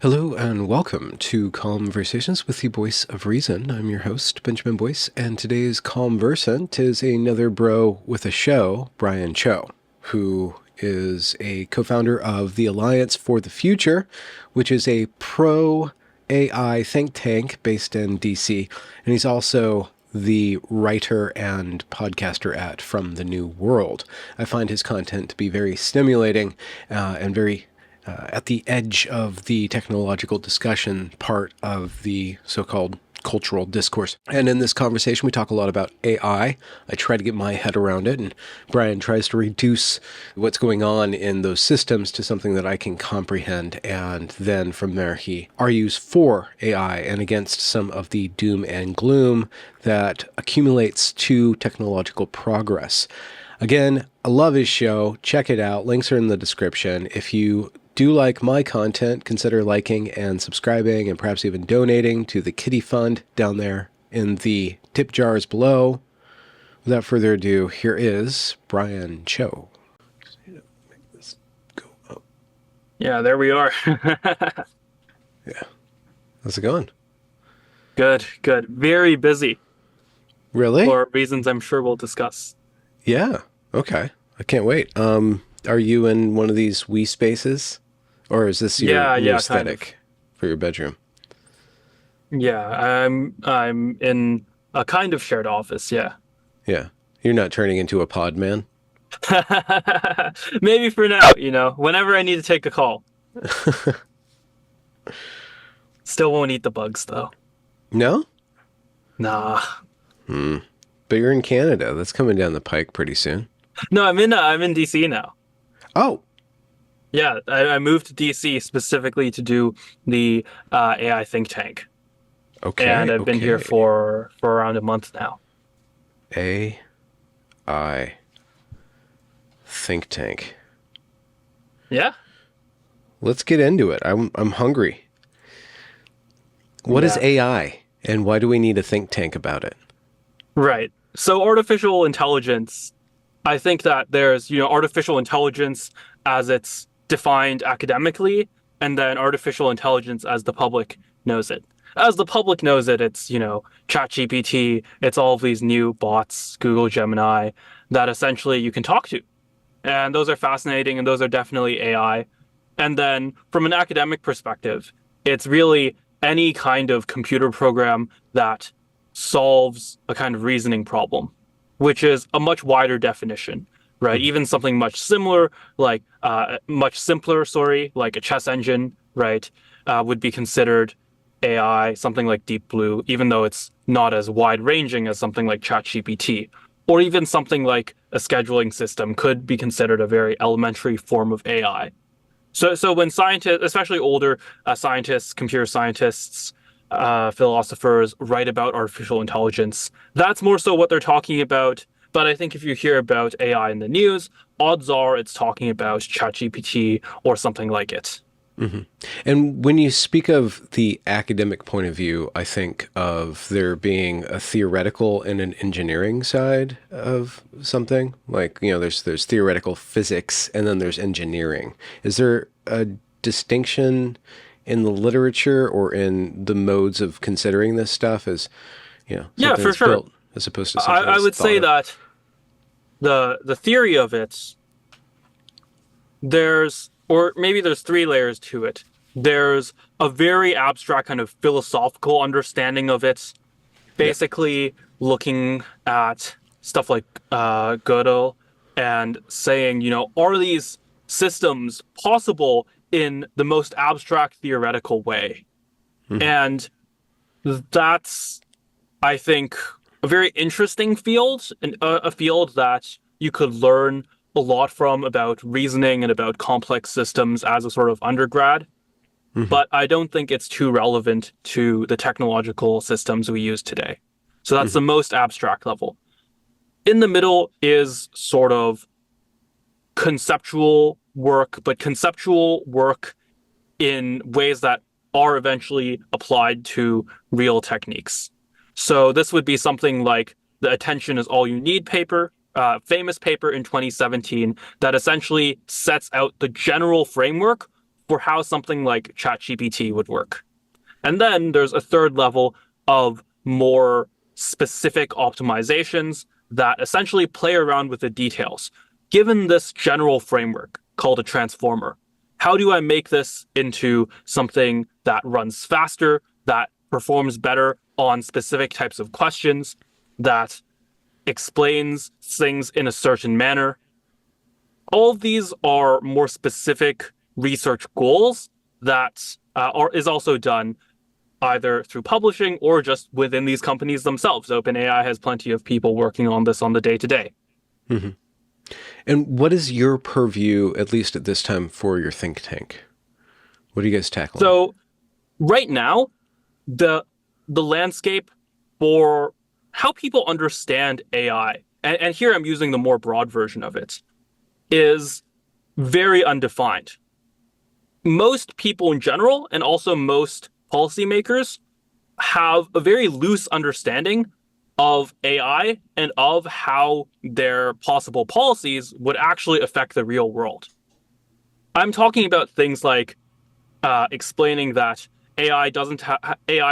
Hello and welcome to Conversations with the Voice of Reason. I'm your host, Benjamin Boyce, and today's conversant is another bro with a show, Brian Chau, who is a co-founder of the Alliance for the Future, which is a pro-AI think tank based in DC, and he's also the writer and podcaster at From the New World. I find his content to be very stimulating and very at the edge of the technological discussion part of the so-called cultural discourse. And in this conversation, we talk a lot about AI. I try to get my head around it, and Brian tries to reduce what's going on in those systems to something that I can comprehend. And then from there, he argues for AI and against some of the doom and gloom that accumulates to technological progress. Again, I love his show. Check it out. Links are in the description. If you do like my content, consider liking and subscribing and perhaps even donating to the Kitty Fund down there in the tip jars below. Without further ado, here is Brian Chau. Make this go up. Yeah, there we are. Yeah. How's it going? Good. Very busy Really? for reasons I'm sure we'll discuss. Yeah. Okay. I can't wait. Are you in one of these Wii spaces? Or is this your new aesthetic kind of. for your bedroom? Yeah, I'm in a kind of shared office, yeah. Yeah. You're not turning into a pod man? Maybe for now, whenever I need to take a call. Still won't eat the bugs though. No? Nah. But you're in Canada. That's coming down the pike pretty soon. No, I'm in DC now. Oh. Yeah, I moved to DC specifically to do the AI think tank. Okay. And I've been here for around a month now. AI think tank. Yeah? Let's get into it. I'm hungry. What is AI, and why do we need a think tank about it? Right. So artificial intelligence, I think that there's, artificial intelligence as it's defined academically, and then artificial intelligence as the public knows it. As the public knows it, it's, ChatGPT, it's all of these new bots, Google Gemini, that essentially you can talk to. And those are fascinating, and those are definitely AI. And then from an academic perspective, it's really any kind of computer program that solves a kind of reasoning problem, which is a much wider definition, right? Even something much simpler, like a chess engine, right, would be considered AI. Something like Deep Blue, even though it's not as wide-ranging as something like ChatGPT, or even something like a scheduling system could be considered a very elementary form of AI. So when scientists, especially older scientists, computer scientists, philosophers write about artificial intelligence, that's more so what they're talking about. But I think if you hear about AI in the news, odds are it's talking about ChatGPT or something like it. Mm-hmm. And when you speak of the academic point of view, I think of there being a theoretical and an engineering side of something. Like, there's theoretical physics and then there's engineering. Is there a distinction in the literature or in the modes of considering this stuff as, Yeah, for sure. built as opposed to something I would say of? that the theory of it, there's three layers to it. There's a very abstract kind of philosophical understanding of it, basically looking at stuff like Gödel and saying, are these systems possible in the most abstract theoretical way? And that's, I think, a very interesting field, and a field that you could learn a lot from about reasoning and about complex systems as a sort of undergrad. But I don't think it's too relevant to the technological systems we use today. So that's the most abstract level. In the middle is sort of conceptual work, but conceptual work in ways that are eventually applied to real techniques. So this would be something like the Attention is All You Need paper, famous paper in 2017 that essentially sets out the general framework for how something like ChatGPT would work. And then there's a third level of more specific optimizations that essentially play around with the details. Given this general framework called a transformer, how do I make this into something that runs faster, that performs better on specific types of questions, that explains things in a certain manner? All of these are more specific research goals that is also done either through publishing or just within these companies themselves. OpenAI has plenty of people working on this on the day to day. And what is your purview, at least at this time, for your think tank? What are you guys tackling? So right now, the landscape for how people understand AI, and here I'm using the more broad version of it, is very undefined. Most people in general, and also most policymakers, have a very loose understanding of AI and of how their possible policies would actually affect the real world. I'm talking about things like explaining that AI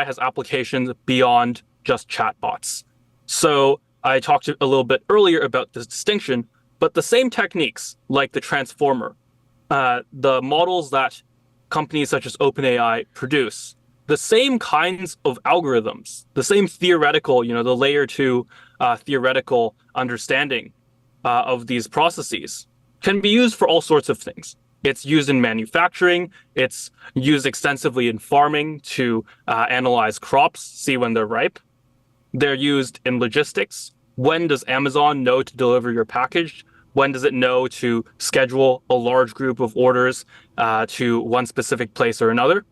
has applications beyond just chatbots. So I talked a little bit earlier about this distinction, but the same techniques like the transformer, the models that companies such as OpenAI produce, the same kinds of algorithms, the same theoretical, the layer two theoretical understanding of these processes can be used for all sorts of things. It's used in manufacturing. It's used extensively in farming to analyze crops, see when they're ripe. They're used in logistics. When does Amazon know to deliver your package? When does it know to schedule a large group of orders to one specific place or another?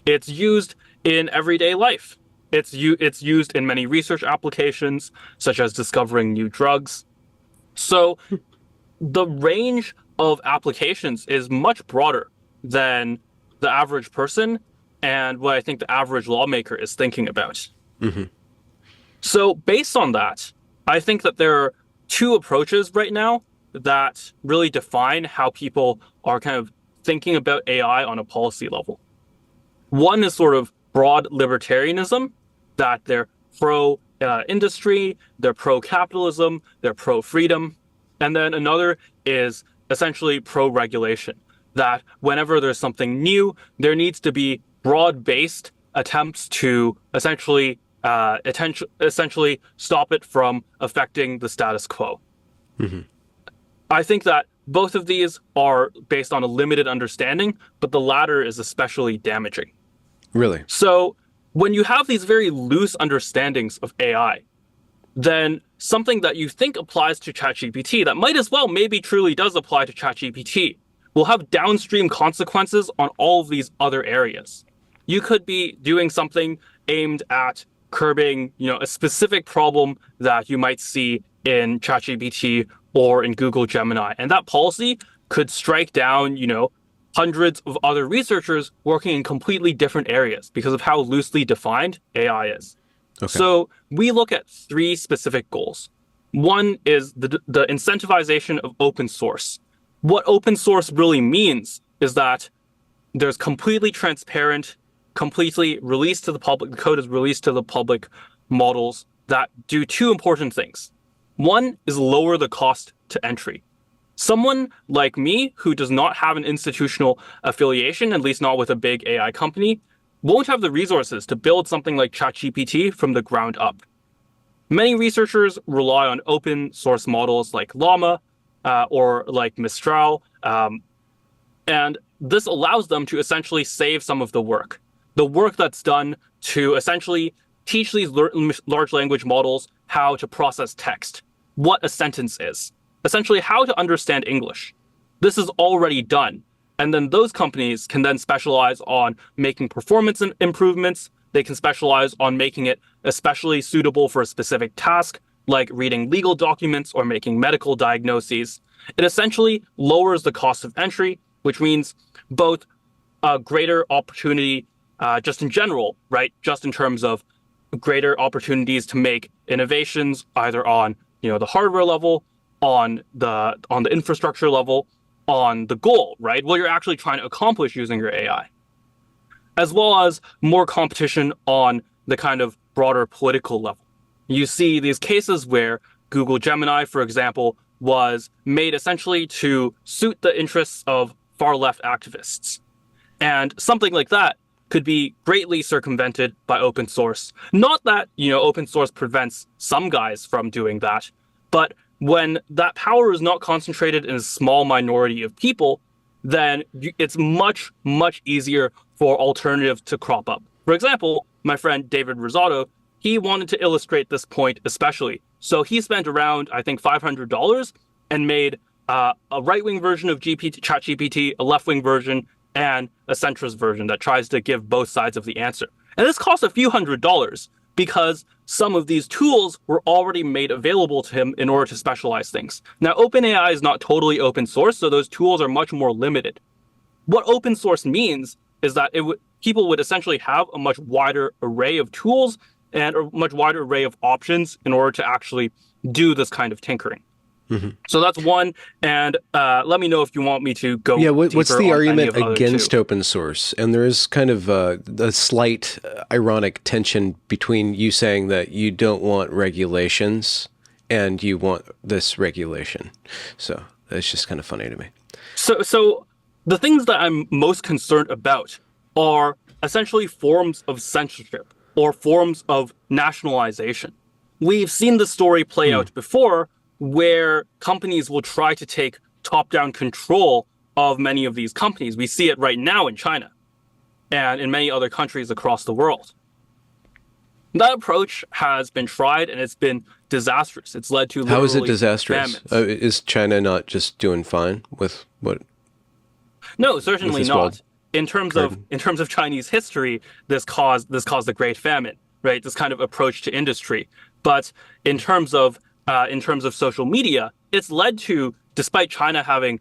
It's used in everyday life. It's used in many research applications, such as discovering new drugs. So the range of applications is much broader than the average person and what I think the average lawmaker is thinking about. So based on that, I think that there are two approaches right now that really define how people are kind of thinking about AI on a policy level. One is sort of broad libertarianism, that they're pro industry, they're pro capitalism, they're pro freedom. And then another is essentially pro regulation, that whenever there's something new, there needs to be broad based attempts to essentially stop it from affecting the status quo. I think that both of these are based on a limited understanding, but the latter is especially damaging. Really? So when you have these very loose understandings of AI, then something that you think applies to ChatGPT that might as well maybe truly does apply to ChatGPT will have downstream consequences on all of these other areas. You could be doing something aimed at curbing, a specific problem that you might see in ChatGPT or in Google Gemini, and that policy could strike down, hundreds of other researchers working in completely different areas because of how loosely defined AI is. Okay. So we look at three specific goals. One is the incentivization of open source. What open source really means is that there's completely transparent, completely released to the public, the code is released to the public models that do two important things. One is lower the cost to entry. Someone like me who does not have an institutional affiliation, at least not with a big AI company, won't have the resources to build something like ChatGPT from the ground up. Many researchers rely on open source models like Llama or like Mistral, and this allows them to essentially save some of the work. The work that's done to essentially teach these large language models how to process text, what a sentence is, essentially how to understand English. This is already done. And then those companies can then specialize on making performance improvements. They can specialize on making it especially suitable for a specific task, like reading legal documents or making medical diagnoses. It essentially lowers the cost of entry, which means both a greater opportunity just in general, right? Just in terms of greater opportunities to make innovations either on the hardware level, on the infrastructure level, on the goal, right? What you're actually trying to accomplish using your AI, as well as more competition on the kind of broader political level. You see these cases where Google Gemini, for example, was made essentially to suit the interests of far left activists. And something like that could be greatly circumvented by open source. Not that, open source prevents some guys from doing that, but when that power is not concentrated in a small minority of people, then it's much, much easier for alternatives to crop up. For example, my friend David Rosado, he wanted to illustrate this point especially. So he spent around, I think, $500 and made a right-wing version of ChatGPT, a left-wing version, and a centrist version that tries to give both sides of the answer. And this costs a few $100s because some of these tools were already made available to him in order to specialize things. Now, OpenAI is not totally open source, so those tools are much more limited. What open source means is that people would essentially have a much wider array of tools and a much wider array of options in order to actually do this kind of tinkering. Mm-hmm. So that's one, and let me know if you want me to go. Yeah, what's the argument against open source? And there is kind of a slight ironic tension between you saying that you don't want regulations and you want this regulation. So that's just kind of funny to me. So the things that I'm most concerned about are essentially forms of censorship or forms of nationalization. We've seen the story play out before, where companies will try to take top-down control of many of these companies. We see it right now in China and in many other countries across the world. That approach has been tried and it's been disastrous. It's led to How is it disastrous? Famines. Is China not just doing fine with what? No, certainly not. In terms of Chinese history, this caused the Great Famine, right? This kind of approach to industry. But in terms of social media, it's led to, despite China having,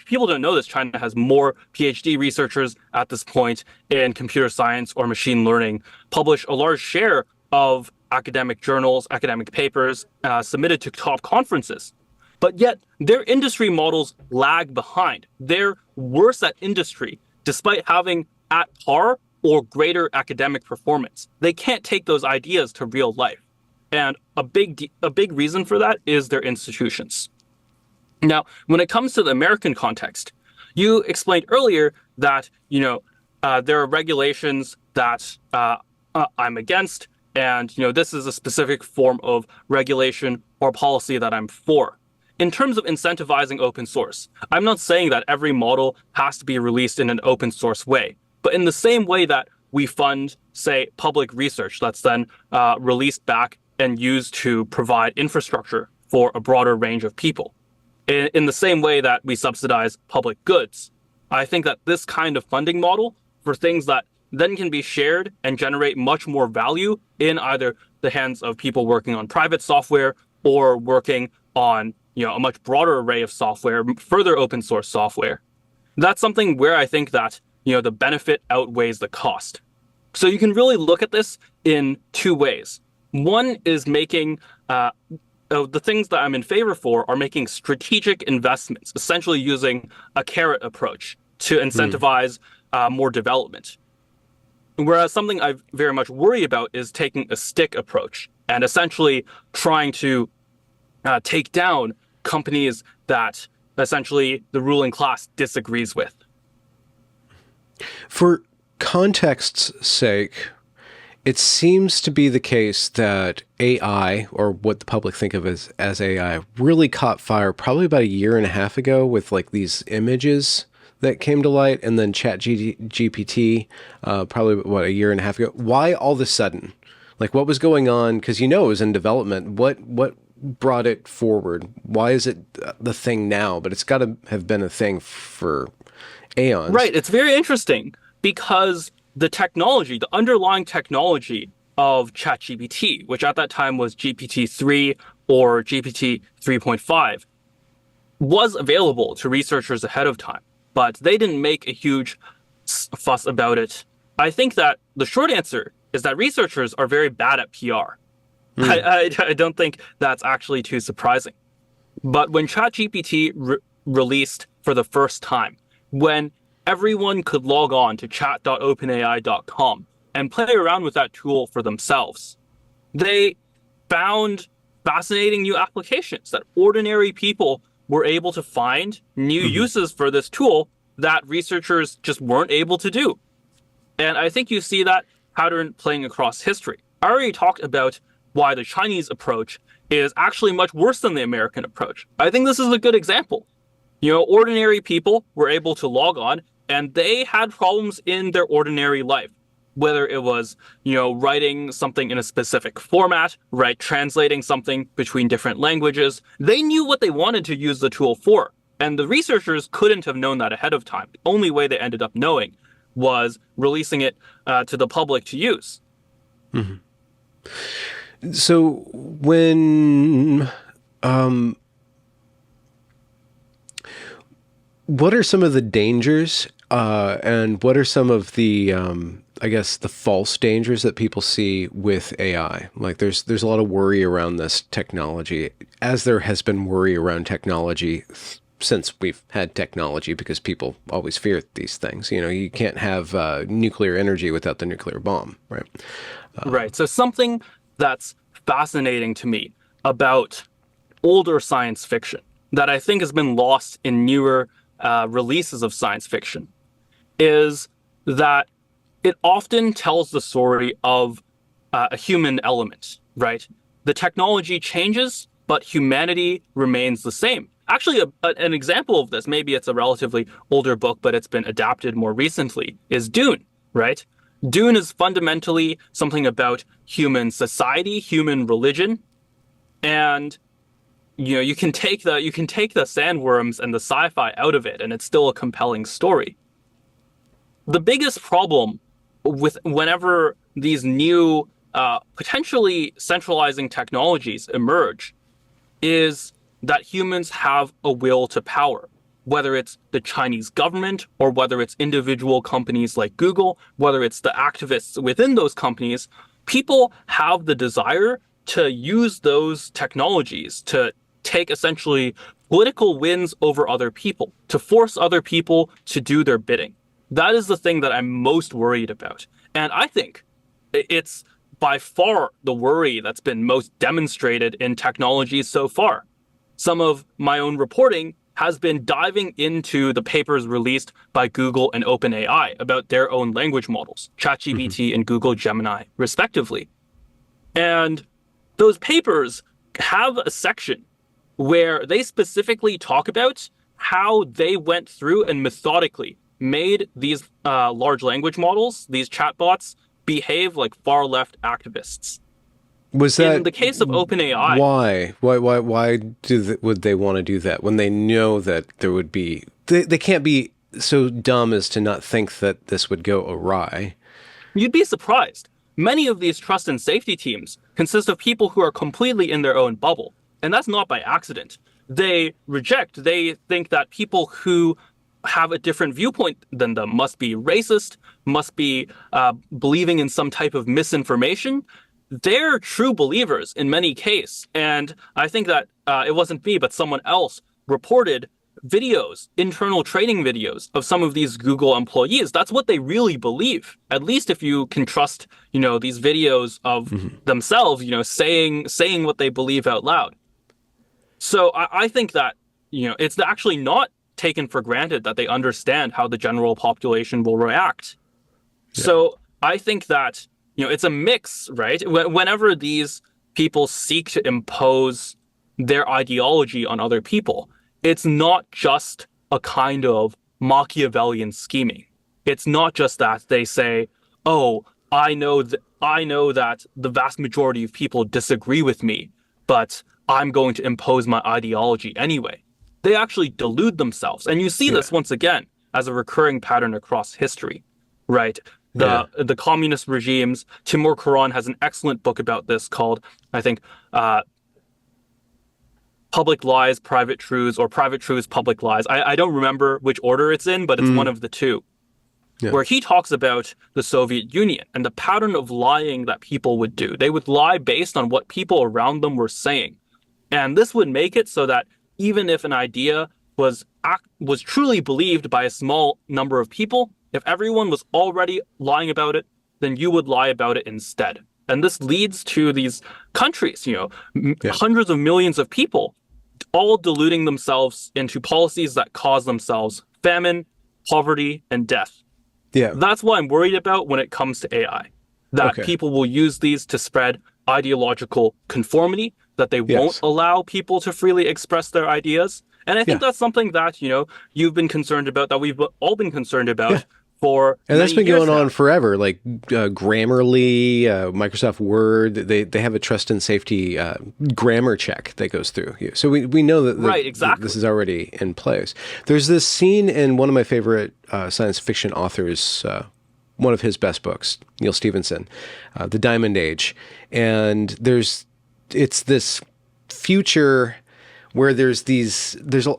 people don't know this, China has more PhD researchers at this point in computer science or machine learning, publish a large share of academic journals, academic papers submitted to top conferences. But yet their industry models lag behind. They're worse at industry, despite having at par or greater academic performance. They can't take those ideas to real life. And a big reason for that is their institutions. Now, when it comes to the American context, you explained earlier that there are regulations that I'm against, and this is a specific form of regulation or policy that I'm for. In terms of incentivizing open source, I'm not saying that every model has to be released in an open source way, but in the same way that we fund, say, public research that's then released back and used to provide infrastructure for a broader range of people. In the same way that we subsidize public goods, I think that this kind of funding model for things that then can be shared and generate much more value in either the hands of people working on private software or working on a much broader array of software, further open source software. That's something where I think that the benefit outweighs the cost. So you can really look at this in two ways. One is making the things that I'm in favor for are making strategic investments, essentially using a carrot approach to incentivize more development. Whereas something I very much worry about is taking a stick approach and essentially trying to take down companies that essentially the ruling class disagrees with. For context's sake, it seems to be the case that AI, or what the public think of as AI, really caught fire probably about a year and a half ago with like these images that came to light, and then ChatGPT, probably a year and a half ago. Why all of a sudden? Like, what was going on? Because it was in development. What brought it forward? Why is it the thing now? But it's got to have been a thing for aeons. Right. It's very interesting because the underlying technology of ChatGPT, which at that time was GPT-3 or GPT 3.5, was available to researchers ahead of time, but they didn't make a huge fuss about it. I think that the short answer is that researchers are very bad at PR. I don't think that's actually too surprising. But when ChatGPT released for the first time, when everyone could log on to chat.openai.com and play around with that tool for themselves. They found fascinating new applications that ordinary people were able to find new Hmm. uses for this tool that researchers just weren't able to do. And I think you see that pattern playing across history. I already talked about why the Chinese approach is actually much worse than the American approach. I think this is a good example. Ordinary people were able to log on and they had problems in their ordinary life, whether it was, writing something in a specific format, right, translating something between different languages. They knew what they wanted to use the tool for. And the researchers couldn't have known that ahead of time. The only way they ended up knowing was releasing it to the public to use. Hmm. So what are some of the dangers, and what are some of the, I guess, the false dangers that people see with AI? Like, there's a lot of worry around this technology, as there has been worry around technology since we've had technology, because people always fear these things. You can't have nuclear energy without the nuclear bomb, right? Right. So something that's fascinating to me about older science fiction that I think has been lost in newer releases of science fiction is that it often tells the story of a human element, right? The technology changes, but humanity remains the same. Actually, an example of this, maybe it's a relatively older book, but it's been adapted more recently, is Dune, right? Dune is fundamentally something about human society, human religion, and you can take the sandworms and the sci-fi out of it, and it's still a compelling story. The biggest problem with whenever these new potentially centralizing technologies emerge is that humans have a will to power, whether it's the Chinese government or whether it's individual companies like Google, whether it's the activists within those companies. People have the desire to use those technologies to take essentially political wins over other people, to force other people to do their bidding. That is the thing that I'm most worried about. And I think it's by far the worry that's been most demonstrated in technology so far. Some of my own reporting has been diving into the papers released by Google and OpenAI about their own language models, Hmm. ChatGPT and Google Gemini, respectively. And those papers have a section where they specifically talk about how they went through and methodically made these large language models, these chatbots, behave like far left activists. Was In that the case of OpenAI, would they want to do that when they know that there would be, they can't be so dumb as to not think that this would go awry. you'd be surprised. Many of these trust and safety teams consist of people who are completely in their own bubble, and that's not by accident. They think that people who have a different viewpoint than them must be racist, must be believing in some type of misinformation. They're true believers in many cases. And I think that it wasn't me, but someone else reported videos, internal training videos of some of these Google employees. That's what they really believe. At least if you can trust, these videos of Hmm. themselves, saying what they believe out loud. So I think that, it's actually not taken for granted that they understand how the general population will react. Yeah. So I think that, it's a mix, right? Whenever these people seek to impose their ideology on other people, it's not just a kind of Machiavellian scheming. It's not just that they say, "Oh, I know that the vast majority of people disagree with me, but I'm going to impose my ideology anyway." They actually delude themselves, and you see Yeah. this once again as a recurring pattern across history, right? Yeah. The communist regimes. Timur Kuran has an excellent book about this called, I think, Public Lies, Private Truths, or Private Truths, Public Lies. I don't remember which order it's in, but it's one Mm. of the two, Yeah. where he talks about the Soviet Union and the pattern of lying that people would do. They would lie based on what people around them were saying. And this would make it so that even if an idea was truly believed by a small number of people, if everyone was already lying about it, then you would lie about it instead. And this leads to these countries, Yeah. hundreds of millions of people all deluding themselves into policies that cause themselves famine, poverty, and death. Yeah. That's what I'm worried about when it comes to AI, that Okay. people will use these to spread ideological conformity, that they won't Yes. allow people to freely express their ideas. And I think Yeah. that's something that, you've been concerned about, that we've all been concerned Yeah. about for And that's many been years going on now. forever. Like Grammarly, Microsoft Word, they have a trust and safety grammar check that goes through you. So we know Right, that this exactly. is already in place. There's this scene in one of my favorite science fiction authors, one of his best books, Neil Stephenson, The Diamond Age, and it's this future where there's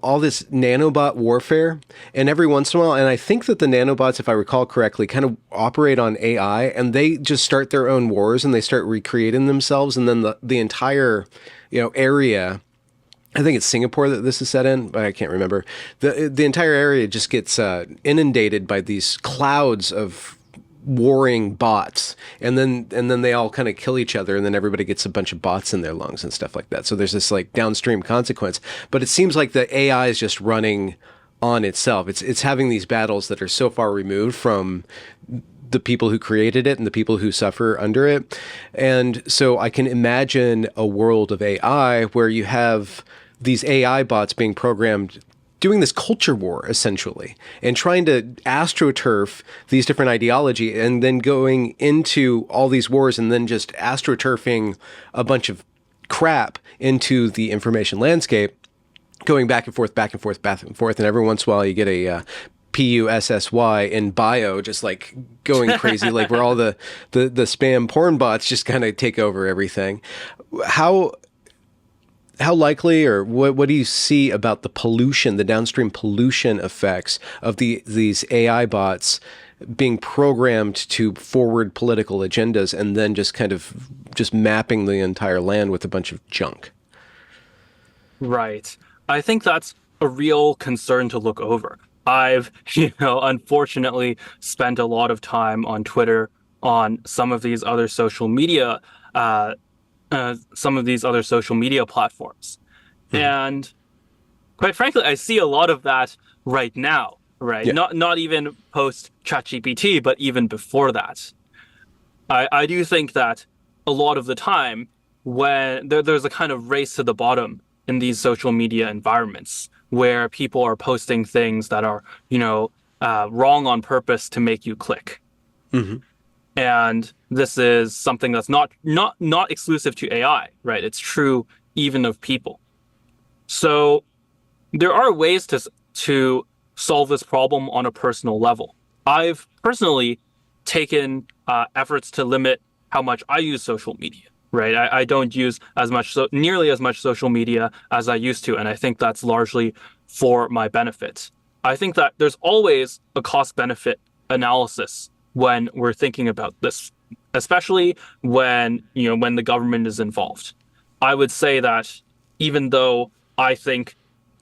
all this nanobot warfare, and every once in a while, and I think that the nanobots, if I recall correctly, kind of operate on AI, and they just start their own wars and they start recreating themselves, and then the entire area. I think it's Singapore that this is set in, but I can't remember. The entire area just gets inundated by these clouds of warring bots, and then they all kind of kill each other, and then everybody gets a bunch of bots in their lungs and stuff like that. So there's this like downstream consequence, but it seems like the AI is just running on itself. It's having these battles that are so far removed from the people who created it and the people who suffer under it. And so I can imagine a world of AI where you have these AI bots being programmed doing this culture war essentially and trying to astroturf these different ideology and then going into all these wars and then just astroturfing a bunch of crap into the information landscape, going back and forth, back and forth, back and forth. And every once in a while you get a PUSSY in bio, just like going crazy, like where all the spam porn bots just kind of take over everything. How likely, or what do you see about the pollution, the downstream pollution effects of these AI bots being programmed to forward political agendas and then just kind of just mapping the entire land with a bunch of junk? Right. I think that's a real concern to look over. I've, unfortunately spent a lot of time on Twitter, on some of these other social media, platforms. Mm-hmm. And quite frankly, I see a lot of that right now, right? Yeah. Not even post ChatGPT, but even before that. I do think that a lot of the time when there's a kind of race to the bottom in these social media environments where people are posting things that are, wrong on purpose to make you click. Mm-hmm. And this is something that's not exclusive to AI, right? It's true even of people. So there are ways to solve this problem on a personal level. I've personally taken efforts to limit how much I use social media. Right, I don't use nearly as much social media as I used to, and I think that's largely for my benefit. I think that there's always a cost-benefit analysis when we're thinking about this, especially when the government is involved. I would say that even though I think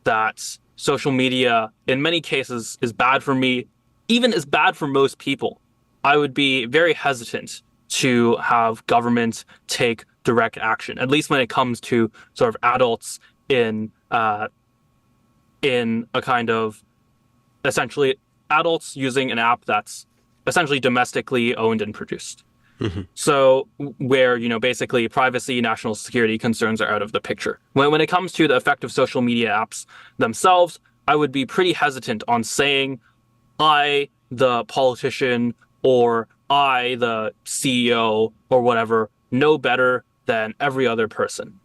that social media in many cases is bad for me, even is bad for most people, I would be very hesitant to have government take direct action, at least when it comes to sort of adults in a kind of essentially adults using an app that's essentially domestically owned and produced. Mm-hmm. So where, basically privacy, national security concerns are out of the picture. When it comes to the effect of social media apps themselves, I would be pretty hesitant on saying I, the politician, or I, the CEO, or whatever, know better than every other person.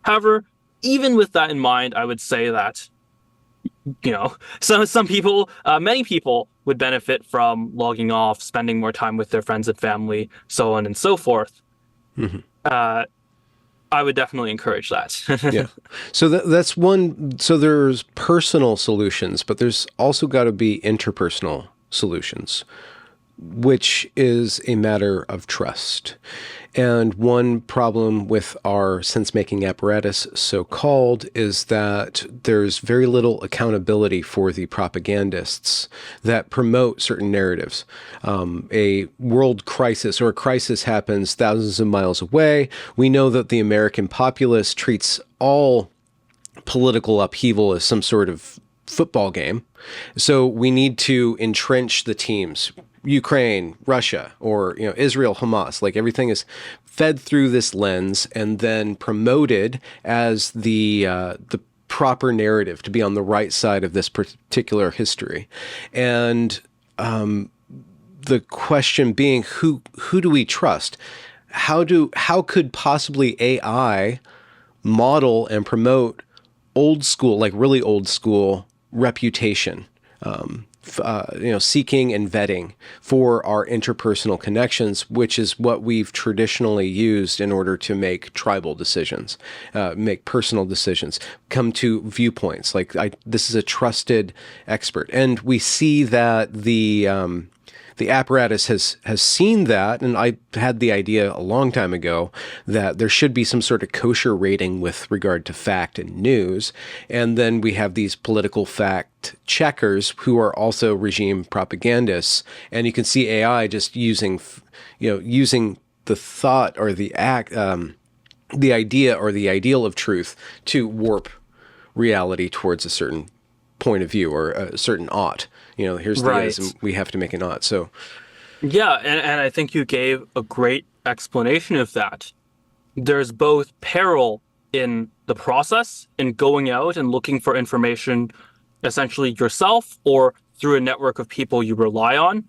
However, even with that in mind, I would say that, some people, many people would benefit from logging off, spending more time with their friends and family, so on and so forth. Mm-hmm. I would definitely encourage that. Yeah. So that's one. So there's personal solutions, but there's also got to be interpersonal solutions. which is a matter of trust. And one problem with our sense-making apparatus, so-called, is that there's very little accountability for the propagandists that promote certain narratives. A world crisis or a crisis happens thousands of miles away. We know that the American populace treats all political upheaval as some sort of football game. So we need to entrench the teams. Ukraine, Russia, or Israel, Hamas, like everything is fed through this lens and then promoted as the proper narrative to be on the right side of this particular history. And the question being, who do we trust? How could possibly AI model and promote old school, like really old school reputation, seeking and vetting for our interpersonal connections, which is what we've traditionally used in order to make tribal decisions, make personal decisions, come to viewpoints. Like this is a trusted expert. And we see that the apparatus has seen that, and I had the idea a long time ago that there should be some sort of kosher rating with regard to fact and news, and then we have these political fact checkers who are also regime propagandists, and you can see AI just using the thought or the act, the idea or the ideal of truth to warp reality towards a certain point of view or a certain ought. Here's the is, and we have to make an ought. So, yeah, and I think you gave a great explanation of that. There's both peril in the process, in going out and looking for information, essentially yourself or through a network of people you rely on.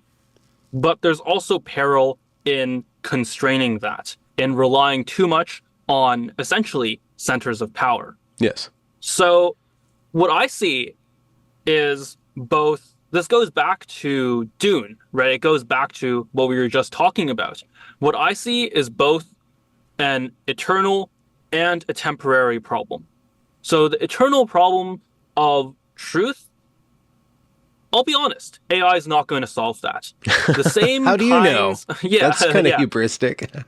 But there's also peril in constraining that, in relying too much on essentially centers of power. Yes. So what I see is both. This goes back to Dune, right? It goes back to what we were just talking about. What I see is both an eternal and a temporary problem. So the eternal problem of truth, I'll be honest, AI is not going to solve that. The same How do you know? Yeah, that's kind of yeah. hubristic.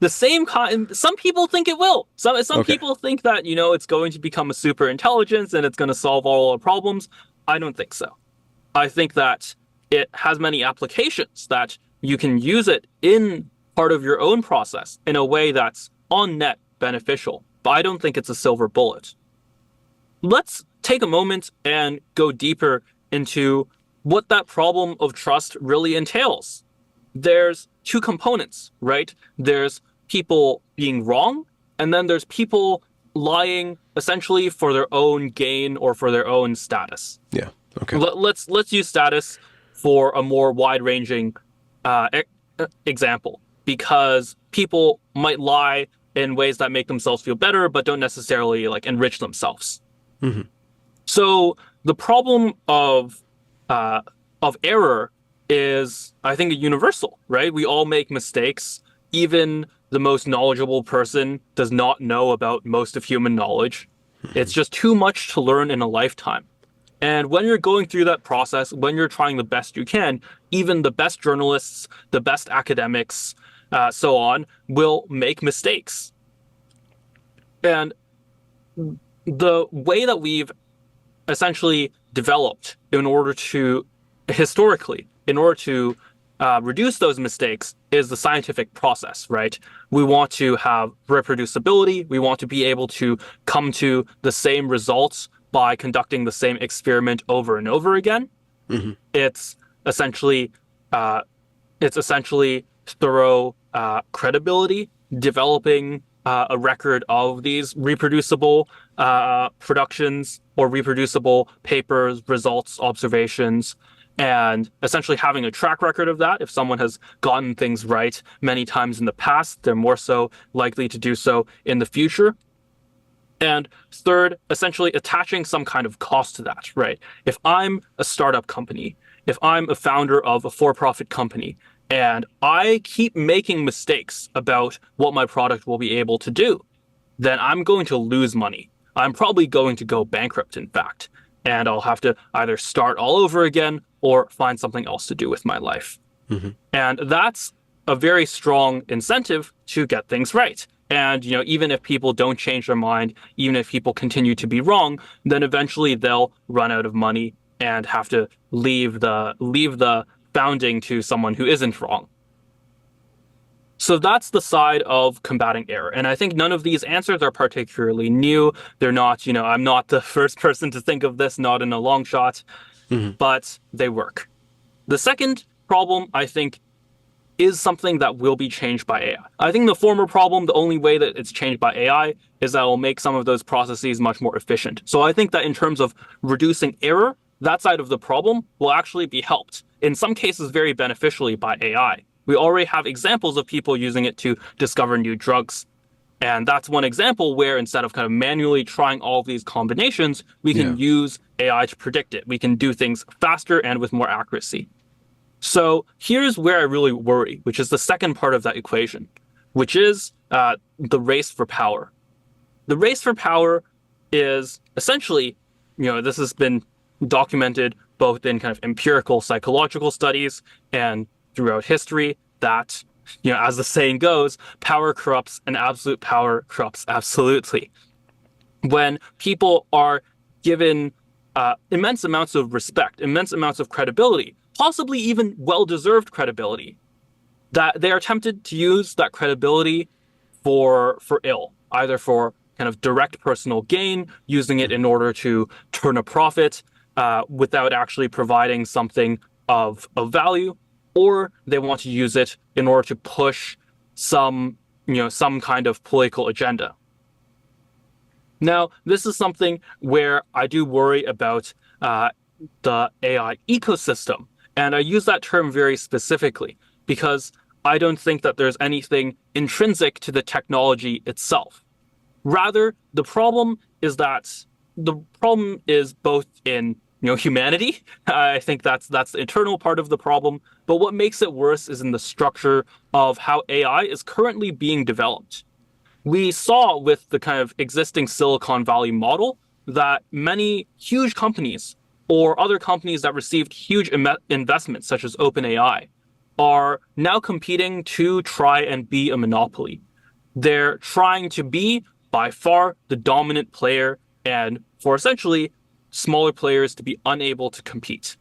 The same kind. Some people think it will. Some Okay. people think that it's going to become a super intelligence and it's going to solve all our problems. I don't think so. I think that it has many applications, that you can use it in part of your own process in a way that's on net beneficial, but I don't think it's a silver bullet. Let's take a moment and go deeper into what that problem of trust really entails. There's two components, right? There's people being wrong, and then there's people lying essentially for their own gain or for their own status. Yeah. Okay. Let's use status for a more wide-ranging example, because people might lie in ways that make themselves feel better, but don't necessarily enrich themselves. Mm-hmm. So the problem of error is, I think, universal, right? We all make mistakes. Even the most knowledgeable person does not know about most of human knowledge. Mm-hmm. It's just too much to learn in a lifetime. And when you're going through that process, when you're trying the best you can, even the best journalists, the best academics, so on, will make mistakes. And the way that we've essentially developed historically, in order to reduce those mistakes is the scientific process, right? We want to have reproducibility. We want to be able to come to the same results by conducting the same experiment over and over again. Mm-hmm. It's essentially thorough credibility, developing a record of these reproducible productions or reproducible papers, results, observations, and essentially having a track record of that. If someone has gotten things right many times in the past, they're more so likely to do so in the future. And third, essentially attaching some kind of cost to that, right? If I'm a startup company, if I'm a founder of a for-profit company, and I keep making mistakes about what my product will be able to do, then I'm going to lose money. I'm probably going to go bankrupt, in fact, and I'll have to either start all over again or find something else to do with my life. Hmm. And that's a very strong incentive to get things right. And even if people don't change their mind, even if people continue to be wrong, then eventually they'll run out of money and have to leave the founding to someone who isn't wrong. So that's the side of combating error. And I think none of these answers are particularly new. They're not, I'm not the first person to think of this, not in a long shot, Hmm. but they work. The second problem, I think, is something that will be changed by AI. I think the former problem, the only way that it's changed by AI is that it will make some of those processes much more efficient. So I think that in terms of reducing error, that side of the problem will actually be helped, in some cases very beneficially, by AI. We already have examples of people using it to discover new drugs. And that's one example where instead of kind of manually trying all of these combinations, we Yeah. can use AI to predict it. We can do things faster and with more accuracy. So here's where I really worry, which is the second part of that equation, which is the race for power. The race for power is essentially, this has been documented both in kind of empirical psychological studies and throughout history that, as the saying goes, power corrupts and absolute power corrupts absolutely. When people are given immense amounts of respect, immense amounts of credibility, possibly even well-deserved credibility, that they are tempted to use that credibility for ill, either for kind of direct personal gain, using it in order to turn a profit without actually providing something of value, or they want to use it in order to push some kind of political agenda. Now, this is something where I do worry about the AI ecosystem. And I use that term very specifically because I don't think that there's anything intrinsic to the technology itself. Rather, the problem is both in humanity. I think that's the internal part of the problem. But what makes it worse is in the structure of how AI is currently being developed. We saw with the kind of existing Silicon Valley model that many huge companies or other companies that received huge investments, such as OpenAI, are now competing to try and be a monopoly. They're trying to be by far the dominant player and for essentially smaller players to be unable to compete.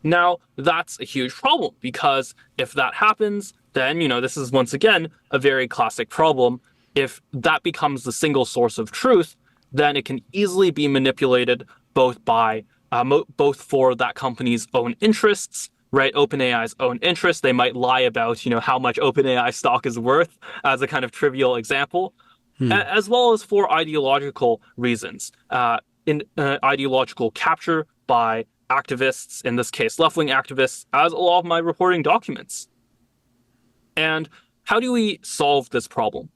Now, that's a huge problem because if that happens, then, this is once again a very classic problem. If that becomes the single source of truth, then it can easily be manipulated both for that company's own interests, right? OpenAI's own interests. They might lie about, how much OpenAI stock is worth as a kind of trivial example, Hmm. as well as for ideological reasons, in ideological capture by activists, in this case, left-wing activists, as a lot of my reporting documents. And how do we solve this problem?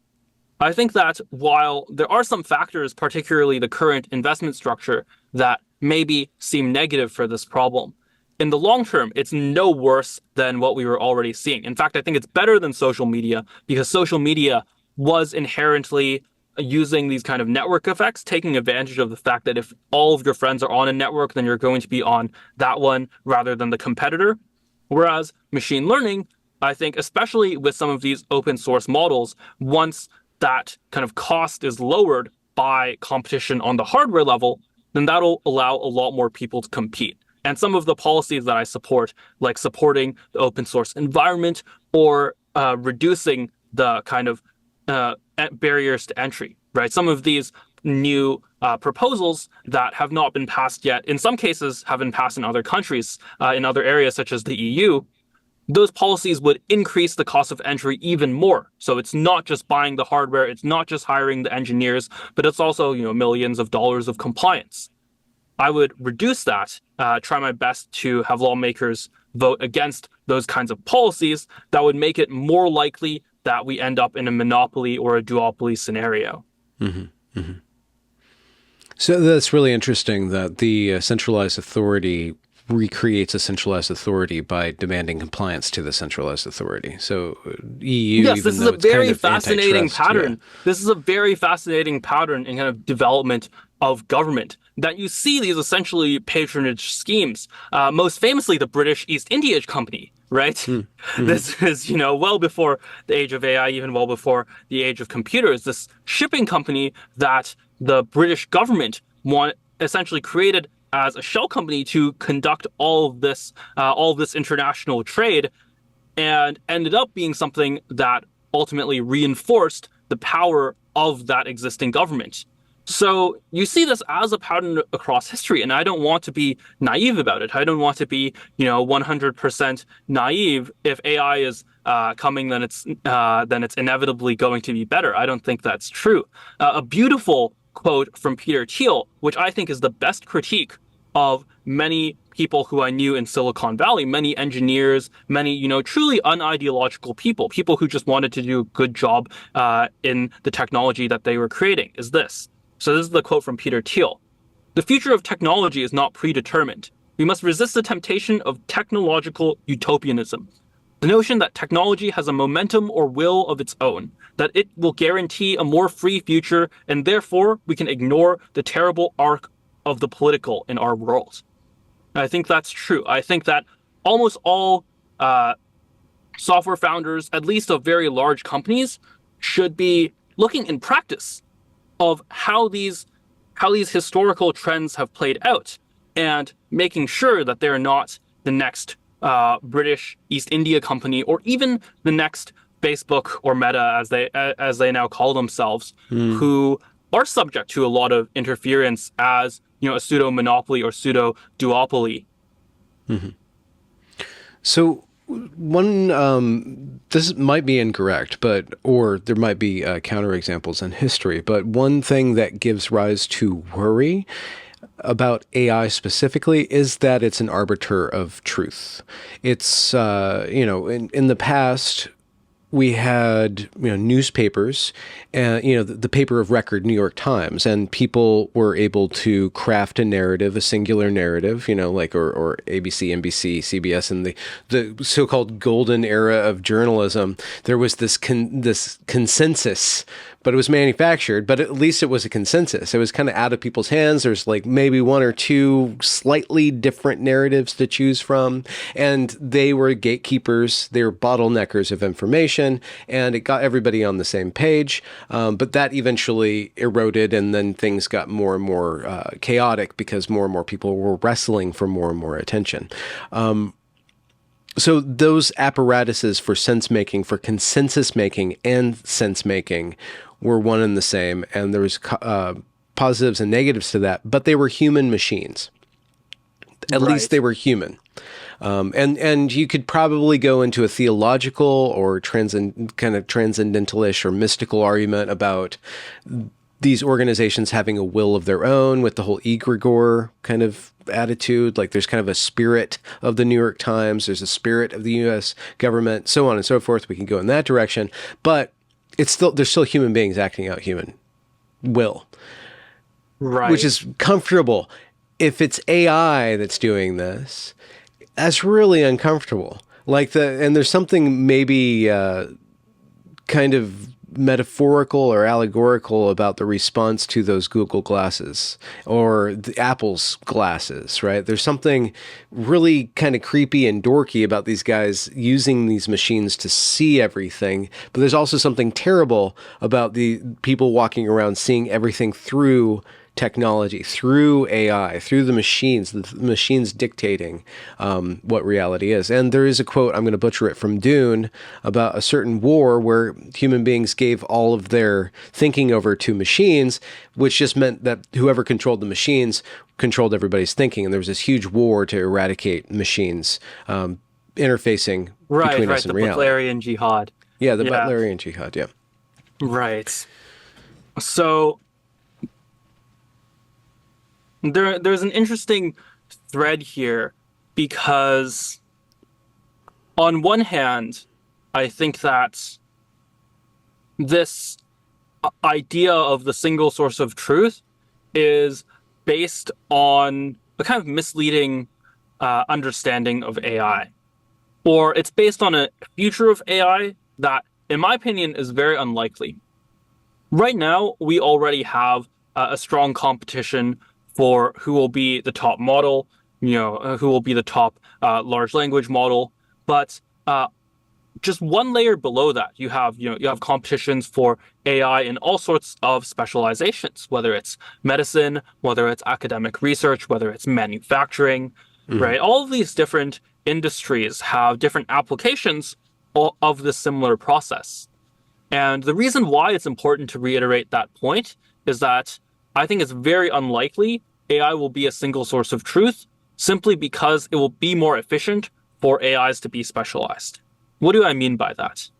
I think that while there are some factors, particularly the current investment structure, that maybe seem negative for this problem, in the long term, it's no worse than what we were already seeing. In fact, I think it's better than social media because social media was inherently using these kind of network effects, taking advantage of the fact that if all of your friends are on a network, then you're going to be on that one rather than the competitor. Whereas machine learning, I think, especially with some of these open source models, once that kind of cost is lowered by competition on the hardware level, then that'll allow a lot more people to compete. And some of the policies that I support, like supporting the open source environment or reducing the kind of barriers to entry, right? Some of these new proposals that have not been passed yet, in some cases have been passed in other countries, in other areas such as the EU, those policies would increase the cost of entry even more. So it's not just buying the hardware, it's not just hiring the engineers, but it's also, millions of dollars of compliance. I would reduce that, try my best to have lawmakers vote against those kinds of policies that would make it more likely that we end up in a monopoly or a duopoly scenario. Hmm. Hmm. So that's really interesting that the centralized authority recreates a centralized authority by demanding compliance to the centralized authority. So EU, Yes, this even is a though it's kind very of fascinating antitrust, yeah. pattern. This is a very fascinating pattern in kind of development of government that you see these essentially patronage schemes. Most famously, the British East India Company. right? Mm. Hmm. This is, well before the age of AI, even well before the age of computers. This shipping company that the British government essentially created as a shell company to conduct all of this international trade, and ended up being something that ultimately reinforced the power of that existing government. So you see this as a pattern across history, and I don't want to be naive about it. I don't want to be, 100% naive. If AI is coming, then it's inevitably going to be better. I don't think that's true. A beautiful quote from Peter Thiel, which I think is the best critique of many people who I knew in Silicon Valley, many engineers, many, truly unideological people, people who just wanted to do a good job in the technology that they were creating, is this. So this is the quote from Peter Thiel. The future of technology is not predetermined. We must resist the temptation of technological utopianism. The notion that technology has a momentum or will of its own, that it will guarantee a more free future, and therefore we can ignore the terrible arc of the political in our world. And I think that's true. I think that almost all uh, software founders, at least of very large companies, should be looking in practice of how these historical trends have played out, and making sure that they're not the next British East India Company, or even the next Facebook or Meta, as they now call themselves, Mm. who are subject to a lot of interference as a pseudo monopoly or pseudo duopoly. Hmm. So one, this might be incorrect, but or there might be counterexamples in history. But one thing that gives rise to worry about AI specifically is that it's an arbiter of truth. It's in the past we had newspapers, and the paper of record, New York Times, and people were able to craft a narrative, a singular narrative, like or ABC, NBC, CBS, in the so-called golden era of journalism. There was this consensus, but it was manufactured. But at least it was a consensus. It was kind of out of people's hands. There's like maybe one or two slightly different narratives to choose from, and they were gatekeepers. They were bottleneckers of information, and it got everybody on the same page. But that eventually eroded, and then things got more and more chaotic because more and more people were wrestling for more and more attention. So those apparatuses for sense making, for consensus making and sense making were one and the same, and there was positives and negatives to that, but they were human machines. At least Right. they were human. And you could probably go into a theological or kind of transcendentalish or mystical argument about these organizations having a will of their own, with the whole egregore kind of attitude. Like there's kind of a spirit of the New York Times, there's a spirit of the U.S. government, so on and so forth. We can go in that direction, but there's still human beings acting out human will, which Right. is comfortable. If it's AI that's doing this, that's really uncomfortable. And there's something maybe kind of metaphorical or allegorical about the response to those Google glasses or the Apple's glasses, right? There's something really kind of creepy and dorky about these guys using these machines to see everything, but there's also something terrible about the people walking around seeing everything through technology, through AI, through the machines dictating what reality is. And there is a quote, I'm going to butcher it, from Dune about a certain war where human beings gave all of their thinking over to machines, which just meant that whoever controlled the machines controlled everybody's thinking. And there was this huge war to eradicate machines interfacing Right. between us Right. and The reality. Butlerian jihad. Yeah, the Yeah. Butlerian Jihad, yeah. Right. So there's an interesting thread here, because on one hand, I think that this idea of the single source of truth is based on a kind of misleading understanding of AI, or it's based on a future of AI that, in my opinion, is very unlikely. Right now, we already have a strong competition for who will be the top model, who will be the top large language model. But just one layer below that, you have competitions for AI in all sorts of specializations, whether it's medicine, whether it's academic research, whether it's manufacturing, Hmm. right? All of these different industries have different applications of this similar process. And the reason why it's important to reiterate that point is that I think it's very unlikely AI will be a single source of truth simply because it will be more efficient for AIs to be specialized. What do I mean by that?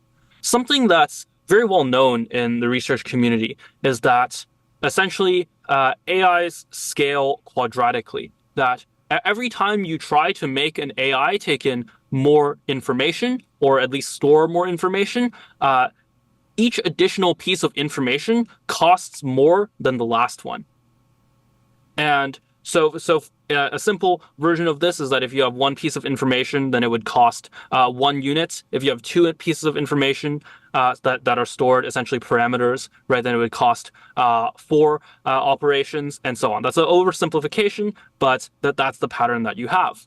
Something that's very well known in the research community is that essentially AIs scale quadratically. That every time you try to make an AI take in more information, or at least store more information, each additional piece of information costs more than the last one. And a simple version of this is that if you have one piece of information, then it would cost 1 unit. If you have two pieces of information that are stored, essentially parameters, right, then it would cost four operations, and so on. That's an oversimplification, but that's the pattern that you have.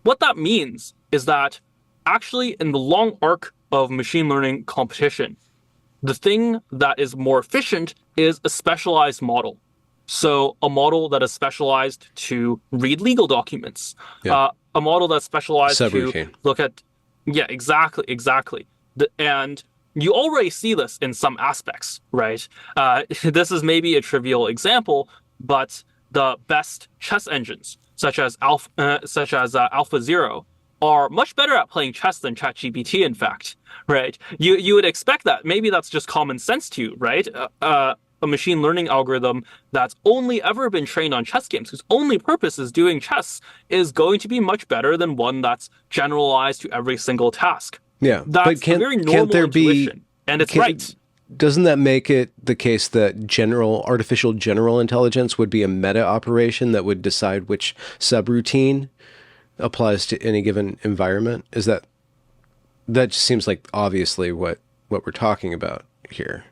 What that means is that actually, in the long arc of machine learning competition, the thing that is more efficient is a specialized model. So a model that is specialized to read legal documents, Yeah. a model that's specialized to Subroutine. look at, yeah, exactly. And you already see this in some aspects, right? This is maybe a trivial example, but the best chess engines, such as Zero, are much better at playing chess than ChatGPT, in fact, right? You would expect that. Maybe that's just common sense to you, right? A machine learning algorithm that's only ever been trained on chess games, whose only purpose is doing chess, is going to be much better than one that's generalized to every single task. Yeah. But That's a very can't normal there be, intuition, and it's can, right. doesn't that make it the case that artificial general intelligence would be a meta operation that would decide which subroutine applies to any given environment? That just seems like obviously what we're talking about here.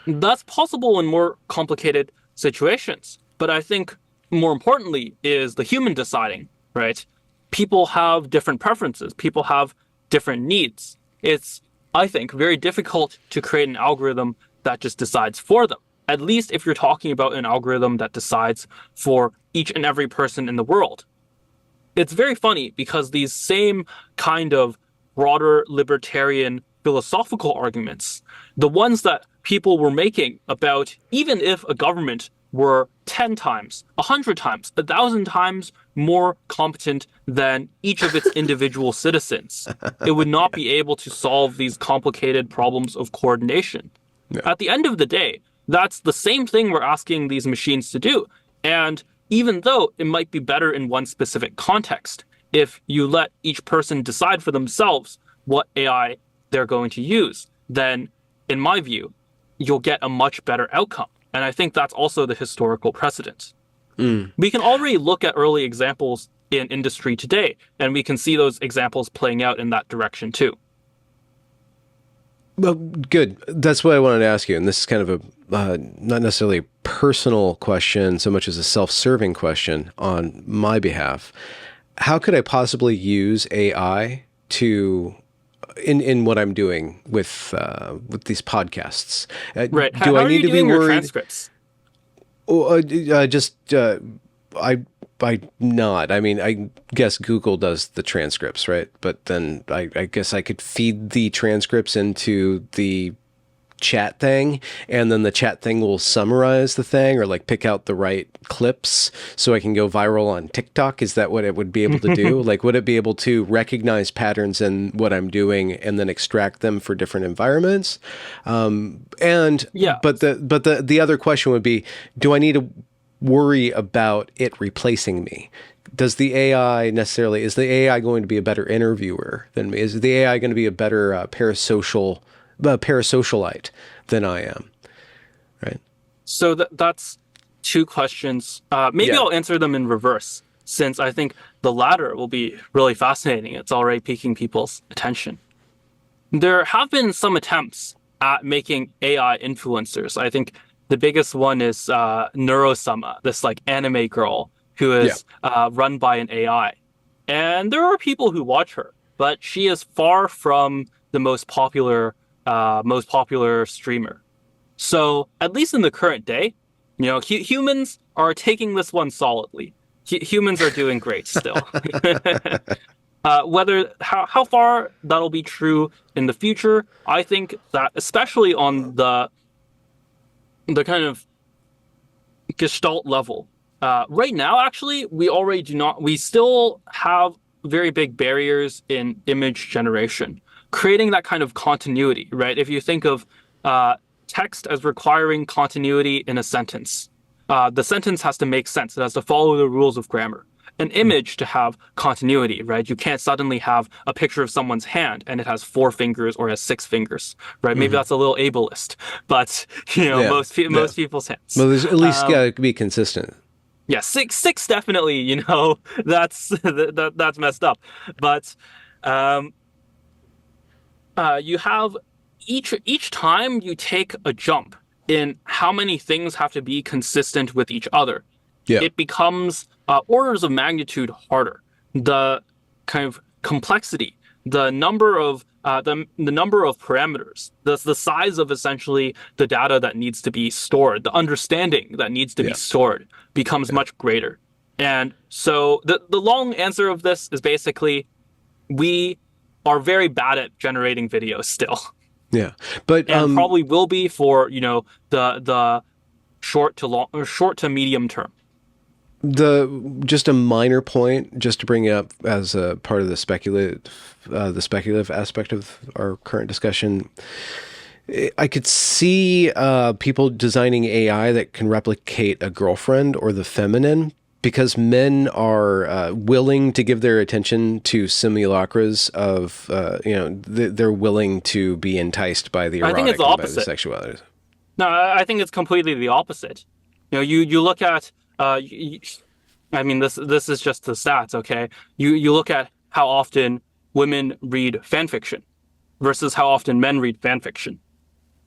That's possible in more complicated situations. But I think more importantly is the human deciding, right? People have different preferences, people have different needs. It's, I think, very difficult to create an algorithm that just decides for them. At least if you're talking about an algorithm that decides for each and every person in the world. It's very funny because these same kind of broader libertarian philosophical arguments, the ones that people were making about even if a government were 10 times, 100 times, 1,000 times more competent than each of its individual citizens, it would not Yeah. be able to solve these complicated problems of coordination. Yeah. At the end of the day, that's the same thing we're asking these machines to do. And even though it might be better in one specific context, if you let each person decide for themselves what AI they're going to use, then in my view, you'll get a much better outcome. And I think that's also the historical precedent. Mm. We can already look at early examples in industry today, and we can see those examples playing out in that direction too. Well, good. That's what I wanted to ask you. And this is kind of a not necessarily a personal question so much as a self-serving question on my behalf. How could I possibly use AI to in what I'm doing with these podcasts? Right. Do How I are need you to be doing your worried? transcripts? Oh, I I not. I mean, I guess Google does the transcripts, right? But then I guess I could feed the transcripts into the chat thing, and then the chat thing will summarize the thing or like pick out the right clips so I can go viral on TikTok. Is that what it would be able to do? Like, would it be able to recognize patterns in what I'm doing and then extract them for different environments? And Yeah. but the other question would be, do I need to worry about it replacing me? Does the AI necessarily, is the AI going to be a better interviewer than me? Is the AI going to be a better parasocialite than I am? Right. So that's two questions. Maybe Yeah. I'll answer them in reverse, since I think the latter will be really fascinating. It's already piquing people's attention. There have been some attempts at making AI influencers. I think the biggest one is Neurosama, this like anime girl who Yeah. is run by an AI. And there are people who watch her. but she is far from the most popular streamer. So at least in the current day, humans are taking this one solidly. Humans are doing great still. Whether how far that'll be true in the future, I think that especially on the kind of gestalt level, right now actually we still have very big barriers in image generation, creating that kind of continuity, right? If you think of text as requiring continuity in a sentence, the sentence has to make sense. It has to follow the rules of grammar. An image to have continuity, right? You can't suddenly have a picture of someone's hand and it has 4 fingers or has 6 fingers, right? Maybe Hmm. that's a little ableist, but Yeah, yeah. most people's hands. Well, there's at least Um, got to be consistent. yeah, six definitely. That's that's messed up. But um, you have each time you take a jump in how many things have to be consistent with each other, Yeah, it becomes orders of magnitude harder. The kind of complexity, the number of parameters, the size of essentially the data that needs to be stored, the understanding that needs to be yeah, stored becomes yeah, much greater. And so the long answer of this is basically we are very bad at generating videos still, yeah. But and probably will be for the short to medium term. the just a minor point, just to bring up as a part of the speculative aspect of our current discussion. I could see people designing AI that can replicate a girlfriend or the feminine because men are willing to give their attention to simulacras of, they're willing to be enticed by the I think it's the erotic and by the opposite. sexuality. No, I think it's completely the opposite. You look at I mean this is just the stats, okay? You look at how often women read fan fiction versus how often men read fan fiction.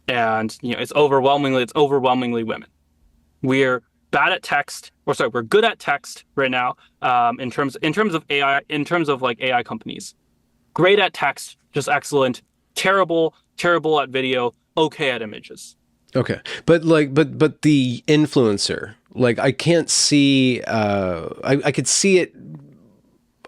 And it's overwhelmingly women. We're bad at text, or sorry, we're good at text right now, in terms of AI, in terms of like AI companies. Great at text, just excellent. Terrible at video, okay at images. Okay, but but the influencer, like I can't see. I could see it.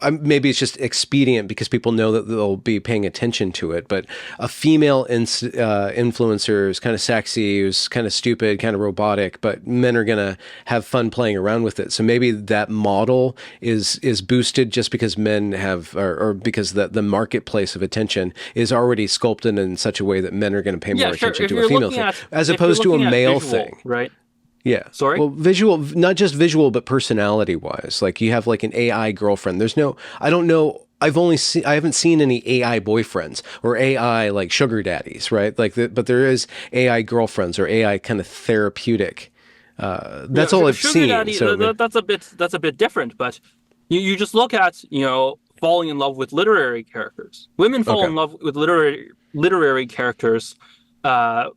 Maybe it's just expedient because people know that they'll be paying attention to it. But a female influencer is kind of sexy, who's kind of stupid, kind of robotic, but men are gonna have fun playing around with it. So maybe that model is boosted just because men have, or because the marketplace of attention is already sculpted in such a way that men are going to pay Yeah, more sure. attention to a female thing, as If you're opposed to a looking at male visual, thing. right? Yeah. Sorry? Well, visual, not just visual, but personality wise. Like you have like an AI girlfriend. There's no, I don't know. I haven't seen any AI boyfriends or AI like sugar daddies, right? But there is AI girlfriends or AI kind of therapeutic. That's Yeah, all I've sugar seen. daddy. So, That's a bit different. But you just look at falling in love with literary characters. Women fall okay. in love with literary characters at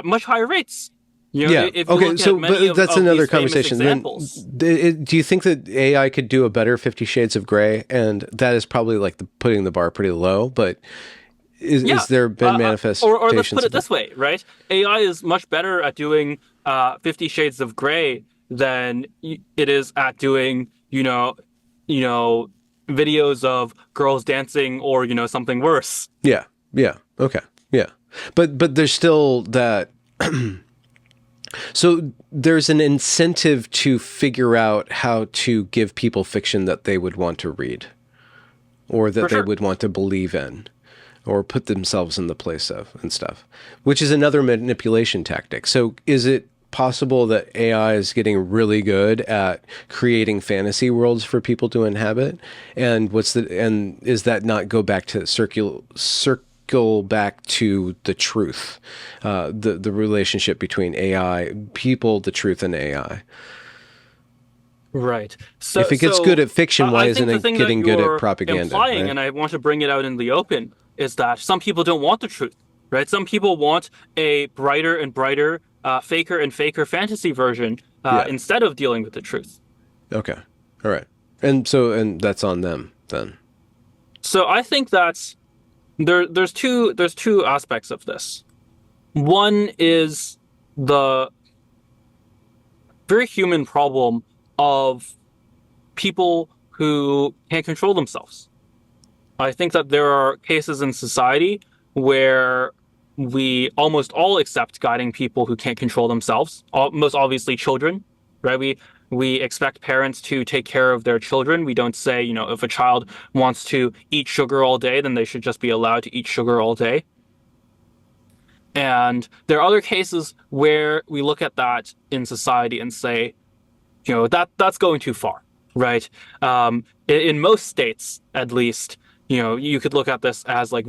much higher rates. Yeah. If you Okay. look at So, many but that's of another these famous conversation. Then, examples. do you think that AI could do a better 50 Shades of Grey? And that is probably like putting the bar pretty low, but Yeah, is there been or let's put manifestations it of that? this way, right? AI is much better at doing 50 Shades of Grey than it is at doing, you know, videos of girls dancing or, something worse. Yeah. Yeah. Okay. Yeah. But there's still that. So there's an incentive to figure out how to give people fiction that they would want to read or that For they sure. would want to believe in or put themselves in the place of and stuff, which is another manipulation tactic. So is it possible that AI is getting really good at creating fantasy worlds for people to inhabit? And is that not go back to circle back to the truth, the relationship between AI, people, the truth, and AI? Right. If it gets good at fiction, why I isn't think the it thing that getting good at you're propaganda, implying, right? and I want to bring it out in the open, is that some people don't want the truth, right? Some people want a brighter and brighter, faker and faker fantasy version Yeah. instead of dealing with the truth. Okay. All right. And that's on them then. So I think that there's two aspects of this. One is the very human problem of people who can't control themselves. I think that there are cases in society where we almost all accept guiding people who can't control themselves. Most obviously, children, right? We expect parents to take care of their children. We don't say, if a child wants to eat sugar all day, then they should just be allowed to eat sugar all day. And there are other cases where we look at that in society and say, that's going too far, right? In most states, at least, you could look at this as like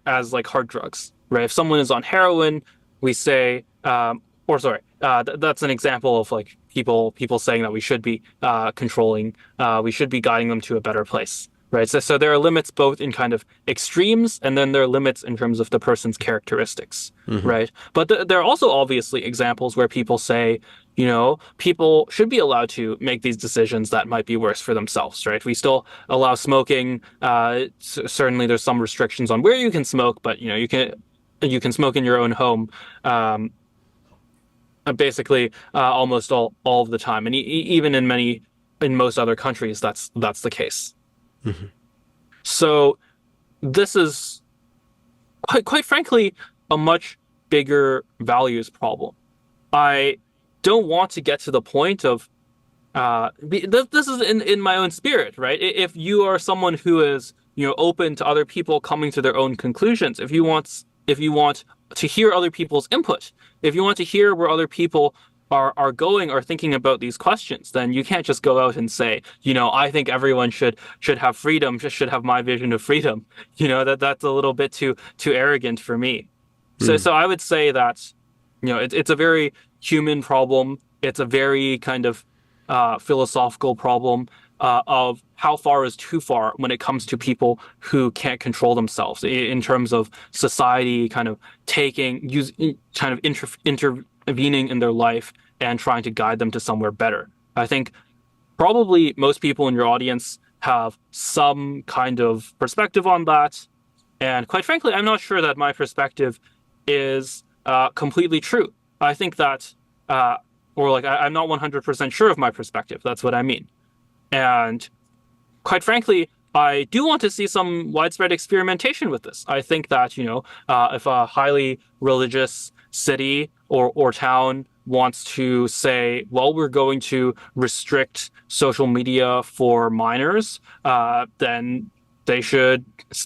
as like hard drugs, right? If someone is on heroin, we say, or sorry, that's an example of like people saying that we should be controlling, we should be guiding them to a better place, right? So there are limits both in kind of extremes, and then there are limits in terms of the person's characteristics, Hmm. right? But there are also obviously examples where people say, people should be allowed to make these decisions that might be worse for themselves, right? We still allow smoking. Certainly, there's some restrictions on where you can smoke, but you can smoke in your own home, um, basically almost all of the time, and even in most other countries, that's the case. Hmm. So this is quite frankly a much bigger values problem. I don't want to get to the point of this is in my own spirit, right? If you are someone who is open to other people coming to their own conclusions, if you want to hear other people's input, if you want to hear where other people are going or thinking about these questions, then you can't just go out and say, I think everyone should have freedom, just should have my vision of freedom. That's a little bit too arrogant for me. So I would say that it's a very human problem. It's a very kind of philosophical problem of how far is too far when it comes to people who can't control themselves in terms of society kind of kind of intervening in their life and trying to guide them to somewhere better. I think probably most people in your audience have some kind of perspective on that. And quite frankly, I'm not sure that my perspective is completely true. I think that, or like, I'm not 100% sure of my perspective. That's what I mean. And quite frankly, I do want to see some widespread experimentation with this. I think that, if a highly religious city or town wants to say, well, we're going to restrict social media for minors, then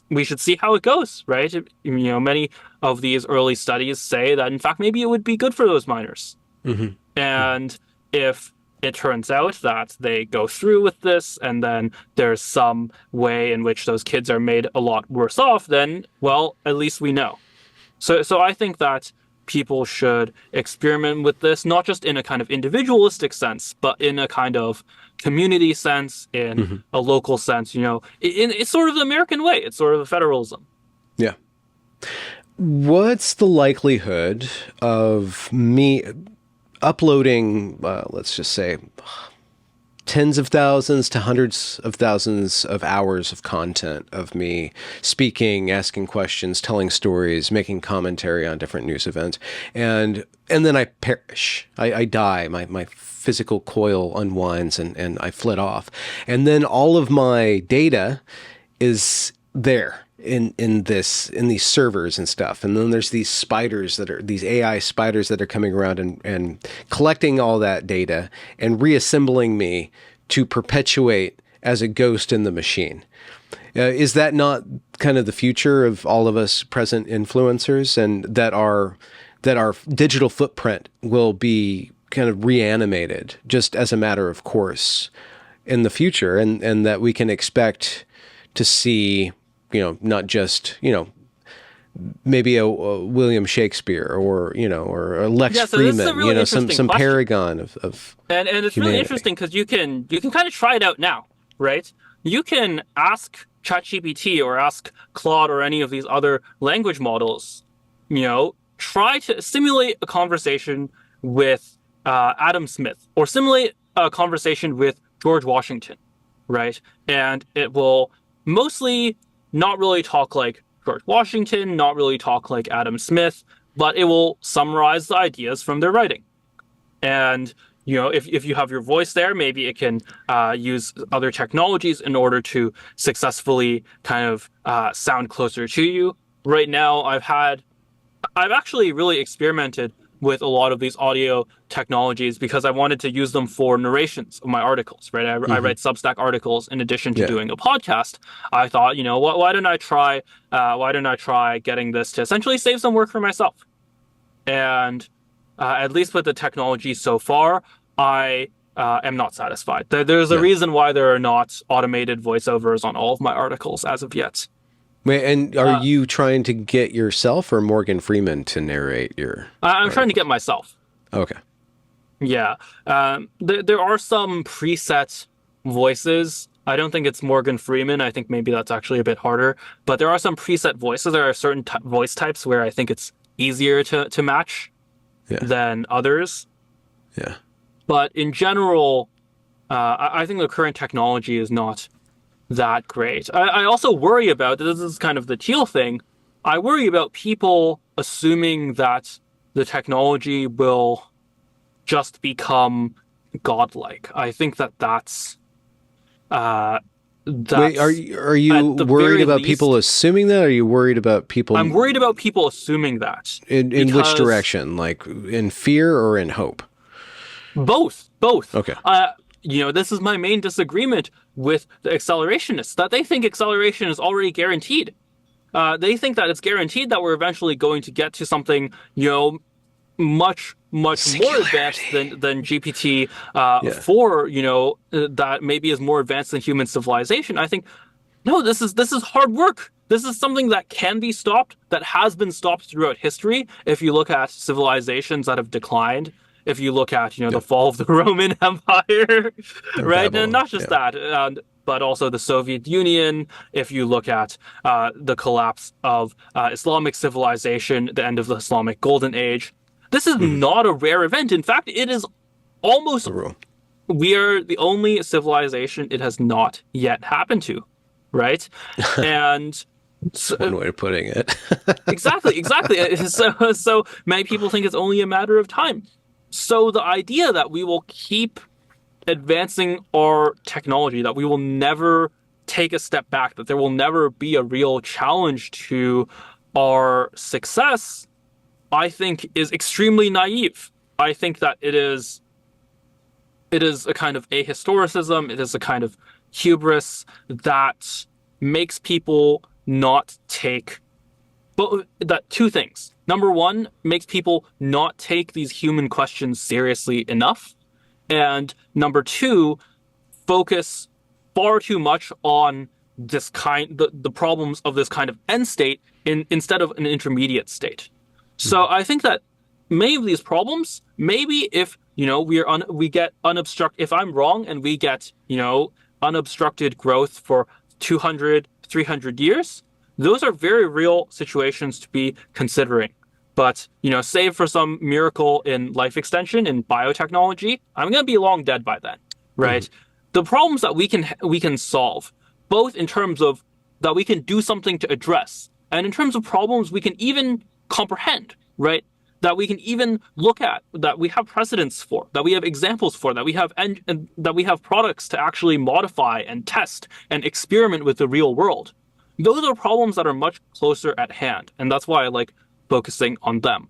we should see how it goes, right? Many of these early studies say that in fact maybe it would be good for those minors. Hmm. And if it turns out that they go through with this and then there's some way in which those kids are made a lot worse off, then well, at least we know. So I think that people should experiment with this, not just in a kind of individualistic sense, but in a kind of community sense, in Hmm. a local sense, it's sort of the American way. It's sort of a federalism. Yeah. What's the likelihood of me uploading, let's just say, tens of thousands to hundreds of thousands of hours of content of me speaking, asking questions, telling stories, making commentary on different news events, and then I perish. I die. My physical coil unwinds and I flit off. And then all of my data is there in these servers and stuff. And then there's these spiders these AI spiders that are coming around and collecting all that data and reassembling me to perpetuate as a ghost in the machine. Is that not kind of the future of all of us present influencers, and that our digital footprint will be kind of reanimated just as a matter of course in the future, and that we can expect to see, not just, maybe a William Shakespeare or a Lex Yeah, so this is a Freeman, really interesting some question. paragon of And it's really humanity. interesting because you can kind of try it out now, right? You can ask ChatGPT or ask Claude or any of these other language models, try to simulate a conversation with Adam Smith or simulate a conversation with George Washington, right? And it will mostly not really talk like George Washington, not really talk like Adam Smith, but it will summarize the ideas from their writing. And if you have your voice there, maybe it can use other technologies in order to successfully kind of sound closer to you. Right now, I've actually really experimented with a lot of these audio technologies because I wanted to use them for narrations of my articles, right? I Hmm. write Substack articles in addition to Yeah. doing a podcast. I thought, why don't I try? Why don't I try getting this to essentially save some work for myself? And at least with the technology so far, I am not satisfied. There's a Yeah. reason why there are not automated voiceovers on all of my articles as of yet. Wait, and are Uh, you trying to get yourself or Morgan Freeman to narrate your I'm trying to get articles? myself. Okay. Yeah. There are some preset voices. I don't think it's Morgan Freeman. I think maybe that's actually a bit harder. But there are some preset voices. There are certain voice types where I think it's easier to match Yeah. than others. Yeah. But in general, I think the current technology is not that great. I also worry about, this is kind of the teal thing, I worry about people assuming that the technology will just become godlike. I think uh, Wait, that's are you at the worried very about people least, assuming that? Or are you worried about people I'm worried about people assuming that in which because direction? Like in fear or in hope? both. Okay. This is my main disagreement with the accelerationists, that they think acceleration is already guaranteed. They think that it's guaranteed that we're eventually going to get to something, much more advanced Singularity. than GPT Yeah. 4, that maybe is more advanced than human civilization. I think no, this is hard work. This is something that can be stopped, that has been stopped throughout history. If you look at civilizations that have declined, if you look at Yeah. the fall of the Roman Empire, Or right, and Babylon. not just Yeah. that, but also the Soviet Union. If you look at the collapse of Islamic civilization, the end of the Islamic Golden Age, this is Hmm. not a rare event. In fact, it is almost, The rule. we are the only civilization it has not yet happened to, right? And That's one so, way of putting it. exactly. So many people think it's only a matter of time. So the idea that we will keep advancing our technology, that we will never take a step back, that there will never be a real challenge to our success, I think is extremely naive. I think that it is a kind of ahistoricism, it is a kind of hubris that makes people not take, but that two things. Number one, makes people not take these human questions seriously enough. And number two, focus far too much on the problems of this kind of end state instead of an intermediate state. So I think that many of these problems, maybe if we get unobstructed, if I'm wrong and we get unobstructed growth for 200, 300 years, those are very real situations to be considering. But save for some miracle in life extension in biotechnology, I'm going to be long dead by then, Hmm. right? The problems that we can solve, both in terms of that we can do something to address, and in terms of problems we can even comprehend, right? That we can even look at, that we have precedents for, that we have examples for, that we have and that we have products to actually modify and test and experiment with the real world. Those are problems that are much closer at hand, and that's why I like focusing on them.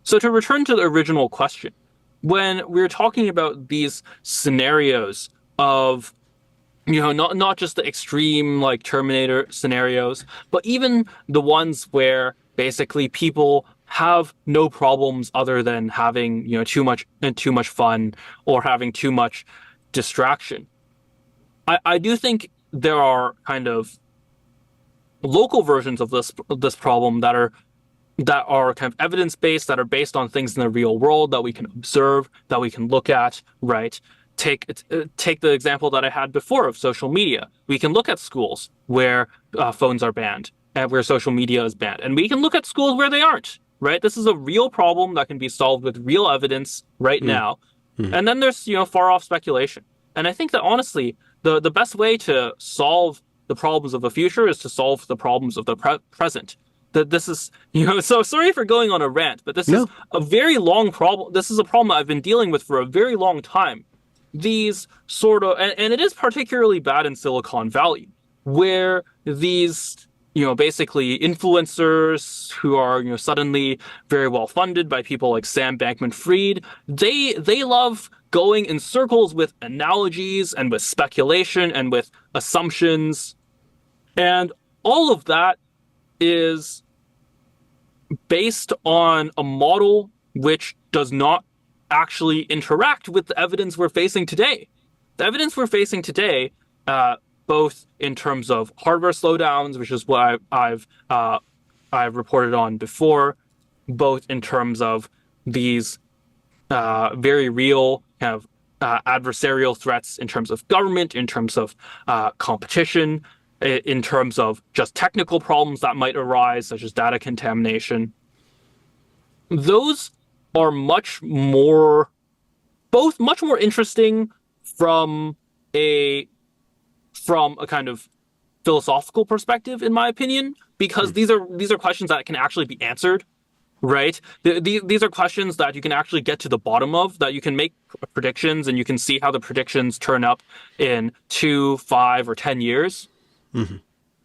So to return to the original question, when we're talking about these scenarios of not just the extreme like Terminator scenarios, but even the ones where basically people have no problems other than having too much fun or having too much distraction. I do think there are kind of local versions of this problem that are kind of evidence based, that are based on things in the real world that we can observe, that we can look at, right? Take the example that I had before of social media. We can look at schools where phones are banned and where social media is banned, and we can look at schools where they aren't. Right? This is a real problem that can be solved with real evidence right now. Hmm. And then there's far off speculation. And I think that honestly, the best way to solve the problems of the future is to solve the problems of the present. That this is, so sorry for going on a rant, but this is No. a very long problem. This is a problem I've been dealing with for a very long time. These sort of, and it is particularly bad in Silicon Valley, where these, basically influencers who are, suddenly very well funded by people like Sam Bankman-Fried, they love going in circles with analogies and with speculation and with assumptions, and all of that is based on a model which does not actually interact with the evidence we're facing today. The evidence we're facing today, both in terms of hardware slowdowns, which is what I've reported on before, both in terms of these very real kind of adversarial threats in terms of government, in terms of competition, in terms of just technical problems that might arise, such as data contamination. Those are much more interesting from a kind of philosophical perspective, in my opinion, because these are questions that can actually be answered, right? These are questions that you can actually get to the bottom of, that you can make predictions and you can see how the predictions turn up in 2, 5, or 10 years. Mm-hmm.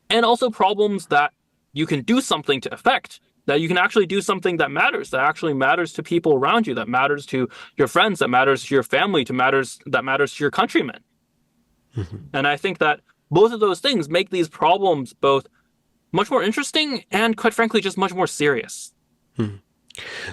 And also problems that you can do something to affect, that you can actually do something that actually matters to people around you, that matters to your friends, that matters to your family, that matters to your countrymen. Mm-hmm. And I think that both of those things make these problems both much more interesting and, quite frankly, just much more serious. Hmm.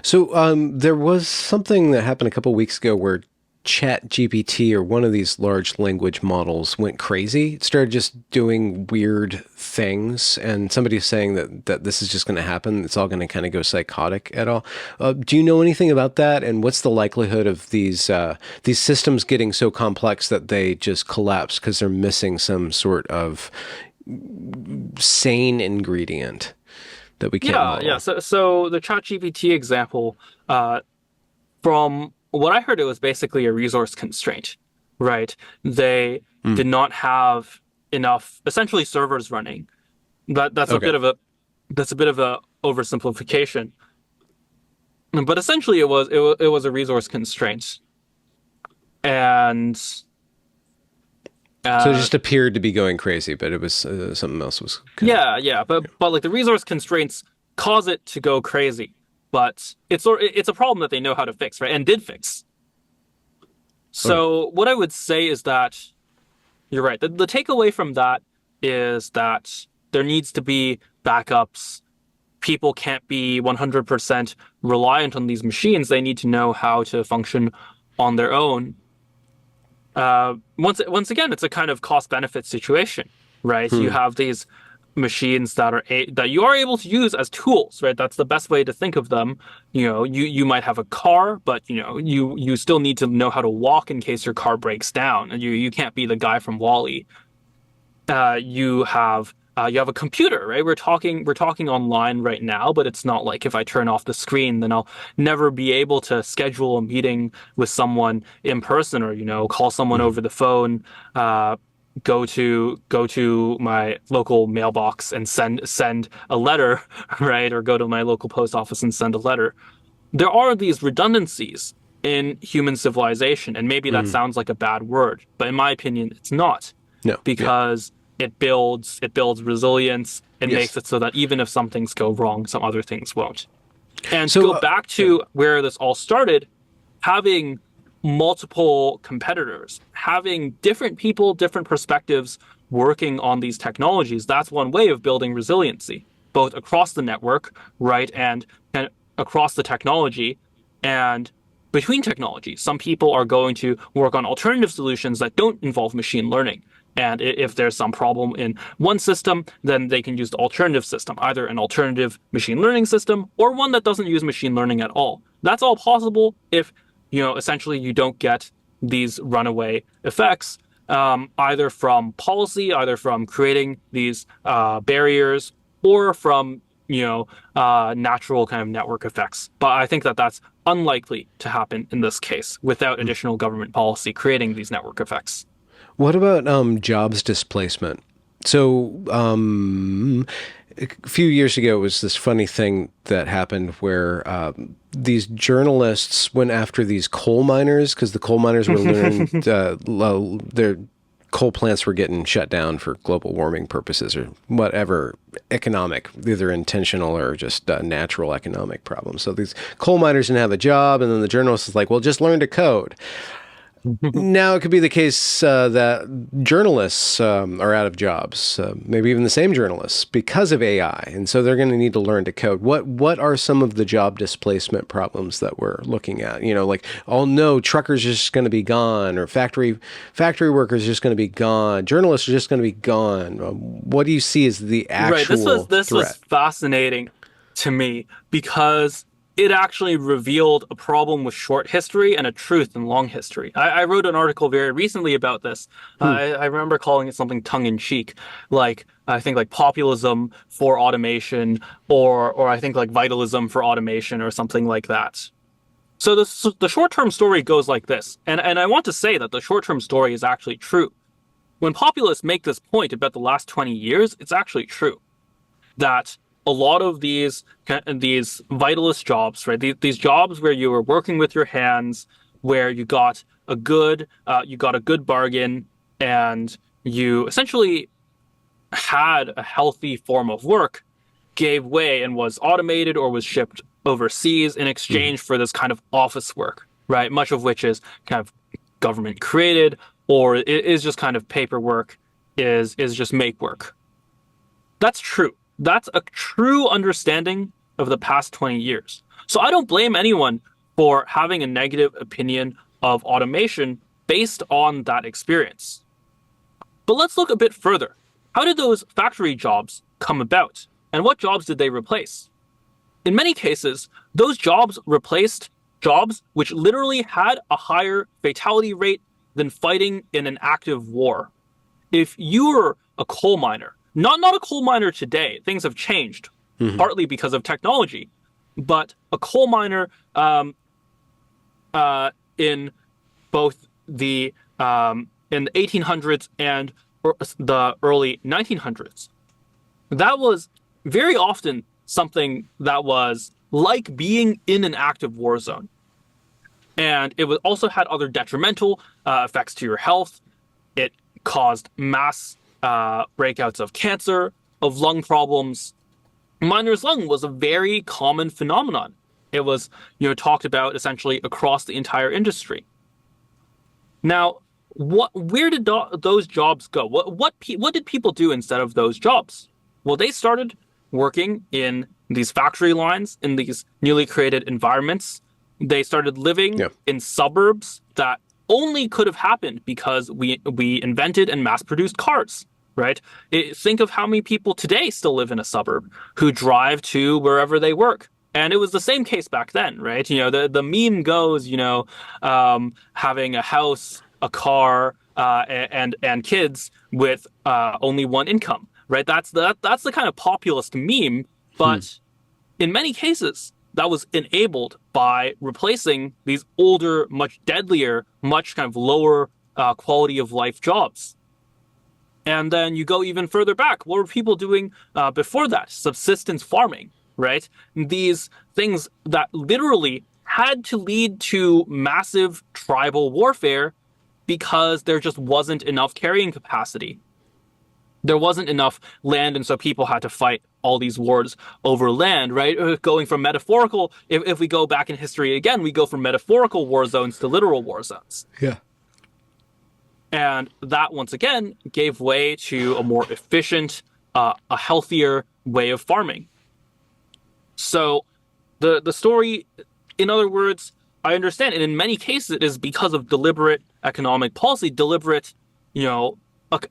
So there was something that happened a couple of weeks ago where ChatGPT, or one of these large language models, went crazy. It started just doing weird things, and somebody's saying that this is just going to happen. It's all going to kind of go psychotic at all. Do you know anything about that? And what's the likelihood of these systems getting so complex that they just collapse because they're missing some sort of sane ingredient that we can't model? Yeah. So the ChatGPT example, from what I heard, it was basically a resource constraint, right? They did not have enough, essentially, servers running. That's okay. a bit of a oversimplification, but essentially it was a resource constraint, and so it just appeared to be going crazy, but it was something else was. But like the resource constraints cause it to go crazy. But it's a problem that they know how to fix, right? And did fix. So what I would say is that you're right. The takeaway from that is that there needs to be backups. People can't be 100% reliant on these machines. They need to know how to function on their own. Once again, it's a kind of cost-benefit situation, right? You have these machines that you are able to use as tools, right? That's the best way to think of them. You might have a car, but you still need to know how to walk in case your car breaks down, and you can't be the guy from WALL-E. You have a computer, right? We're talking online right now, but it's not like if I turn off the screen, then I'll never be able to schedule a meeting with someone in person, or call someone over the phone. Go to my local mailbox and send a letter, right? Or go to my local post office and send a letter. There are these redundancies in human civilization, and maybe that sounds like a bad word, but in my opinion, it's not. No, because it builds resilience. It makes it so that even if some things go wrong, some other things won't. And to go back to where this all started, having multiple competitors, having different people, different perspectives working on these technologies, that's one way of building resiliency, both across the network, right, and across the technology, and between technologies. Some people are going to work on alternative solutions that don't involve machine learning. And if there's some problem in one system, then they can use the alternative system, either an alternative machine learning system or one that doesn't use machine learning at all. That's all possible if essentially you don't get these runaway effects, either from policy, either from creating these barriers, or from natural kind of network effects. But I think that that's unlikely to happen in this case without additional government policy creating these network effects. What about jobs displacement? So, a few years ago, it was this funny thing that happened where these journalists went after these coal miners because the coal miners were learned their coal plants were getting shut down for global warming purposes or whatever economic, either intentional or just natural economic problems. So these coal miners didn't have a job, and then the journalist is like, "Well, just learn to code." Now, it could be the case that journalists are out of jobs, maybe even the same journalists, because of AI, and so they're going to need to learn to code. What are some of the job displacement problems that we're looking at? You know, like, oh no, truckers are just going to be gone, or factory workers are just going to be gone, journalists are just going to be gone. What do you see as the Right. This was actual this was threat? fascinating to me because it actually revealed a problem with short history and a truth in long history. I wrote an article very recently about this. Hmm. I remember calling it something tongue in cheek, like I think like populism for automation, or I think like vitalism for automation, or something like that. So the short term story goes like this, and I want to say that the short term story is actually true. When populists make this point about the last 20 years, it's actually true that a lot of these vitalist jobs, right? These jobs where you were working with your hands, where you got a good bargain, and you essentially had a healthy form of work, gave way and was automated or was shipped overseas in Hmm. exchange for this kind of office work, right? Much of which is kind of government created, or it is just kind of paperwork, is just make work. That's true. That's a true understanding of the past 20 years. So I don't blame anyone for having a negative opinion of automation based on that experience. But let's look a bit further. How did those factory jobs come about? And what jobs did they replace? In many cases, those jobs replaced jobs which literally had a higher fatality rate than fighting in an active war. If you were a coal miner, not a coal miner today, things have changed, Hmm. partly because of technology, but a coal miner in both the 1800s and the early 1900s, that was very often something that was like being in an active war zone. And it was also had other detrimental effects to your health. It caused mass breakouts of cancer, of lung problems. Miner's lung was a very common phenomenon. It was, talked about essentially across the entire industry. Now, where did those jobs go? What did people do instead of those jobs? Well, they started working in these factory lines, in these newly created environments. They started living Yeah. in suburbs that only could have happened because we invented and mass produced cars, right? Think of how many people today still live in a suburb who drive to wherever they work. And it was the same case back then, right? The meme goes, having a house, a car, and kids with only one income, right? That's the kind of populist meme. Hmm. But in many cases, that was enabled by replacing these older, much deadlier, much kind of lower quality of life jobs. And then you go even further back. What were people doing before that? Subsistence farming, right? These things that literally had to lead to massive tribal warfare because there just wasn't enough carrying capacity. There wasn't enough land, and so people had to fight all these wars over land, right? Going from metaphorical, if we go back in history again, we go from metaphorical war zones to literal war zones. Yeah. And that once again gave way to a more efficient, a healthier way of farming. So the story, in other words, I understand, and in many cases it is because of deliberate economic policy, deliberate, you know,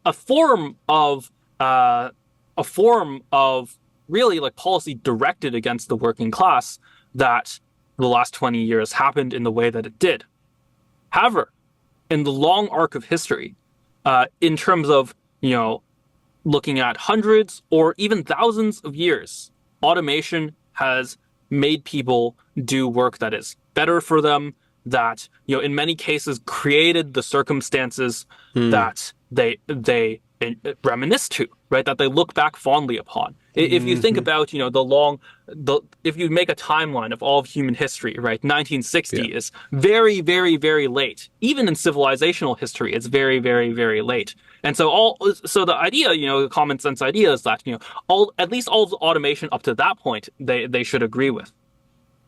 a form of a form of really like policy directed against the working class that the last 20 years happened in the way that it did. However, in the long arc of history, in terms of, looking at hundreds or even thousands of years, automation has made people do work that is better for them, that, in many cases created the circumstances Hmm. that they reminisce to, right? That they look back fondly upon. If you think Hmm. about, if you make a timeline of all of human history, right? Yeah. 1960 is very, very, very late. Even in civilizational history, it's very, very, very late. And so the idea, the common sense idea is that, at least all the automation up to that point, they should agree with.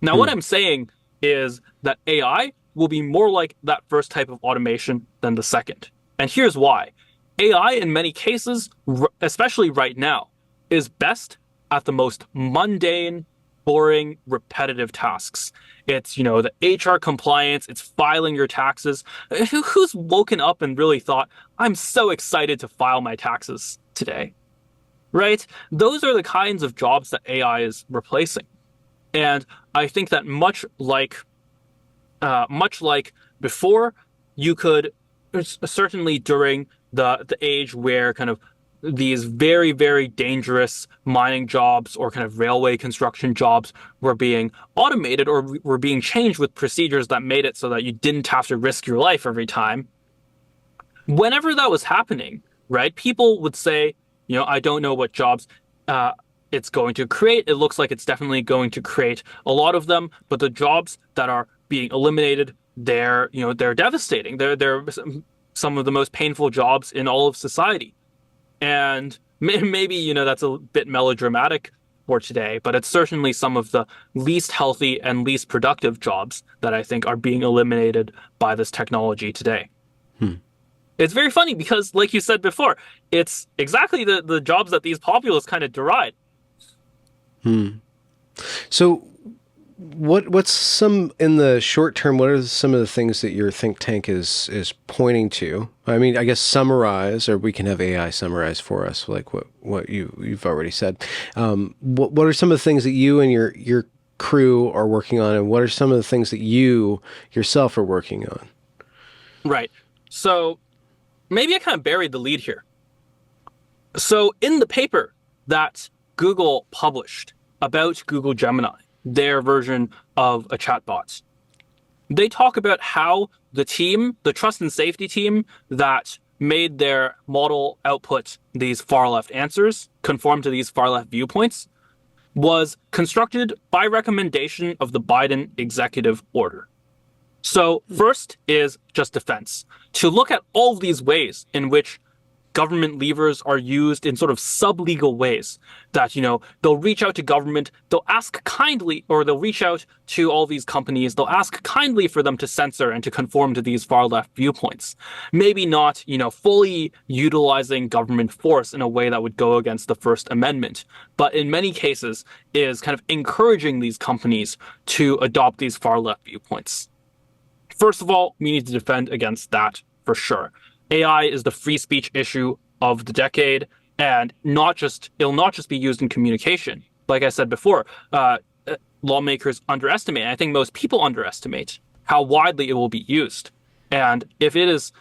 Now, what Hmm. I'm saying is that AI will be more like that first type of automation than the second. And here's why. AI, in many cases, especially right now, is best at the most mundane, boring, repetitive tasks. It's, the HR compliance, it's filing your taxes. Who's woken up and really thought, I'm so excited to file my taxes today, right? Those are the kinds of jobs that AI is replacing. And I think that much like before, you could certainly during the age where kind of these very, very dangerous mining jobs or kind of railway construction jobs were being automated or were being changed with procedures that made it so that you didn't have to risk your life every time. Whenever that was happening, right, people would say, I don't know what jobs uh, it's going to create. It looks like it's definitely going to create a lot of them, but the jobs that are being eliminated, they're devastating. They're some of the most painful jobs in all of society. And maybe, that's a bit melodramatic for today, but it's certainly some of the least healthy and least productive jobs that I think are being eliminated by this technology today. Hmm. It's very funny because, like you said before, it's exactly the jobs that these populists kind of deride. Hmm. So, what's some in the short term? What are some of the things that your think tank is pointing to? I mean, I guess summarize, or we can have AI summarize for us, like what you've already said. What are some of the things that you and your crew are working on, and what are some of the things that you yourself are working on? Right. So maybe I kind of buried the lead here. So in the paper that Google published about Google Gemini, their version of a chatbot, they talk about how the trust and safety team that made their model output these far left answers, conform to these far left viewpoints, was constructed by recommendation of the Biden executive order. So, first is just defense. To look at all of these ways in which government levers are used in sort of sub-legal ways that, they'll reach out to government, they'll ask kindly, or they'll reach out to all these companies, they'll ask kindly for them to censor and to conform to these far left viewpoints. Maybe not, fully utilizing government force in a way that would go against the First Amendment, but in many cases is kind of encouraging these companies to adopt these far left viewpoints. First of all, we need to defend against that for sure. AI is the free speech issue of the decade, and it'll not just be used in communication. Like I said before, lawmakers underestimate, and I think most people underestimate how widely it will be used. And if it is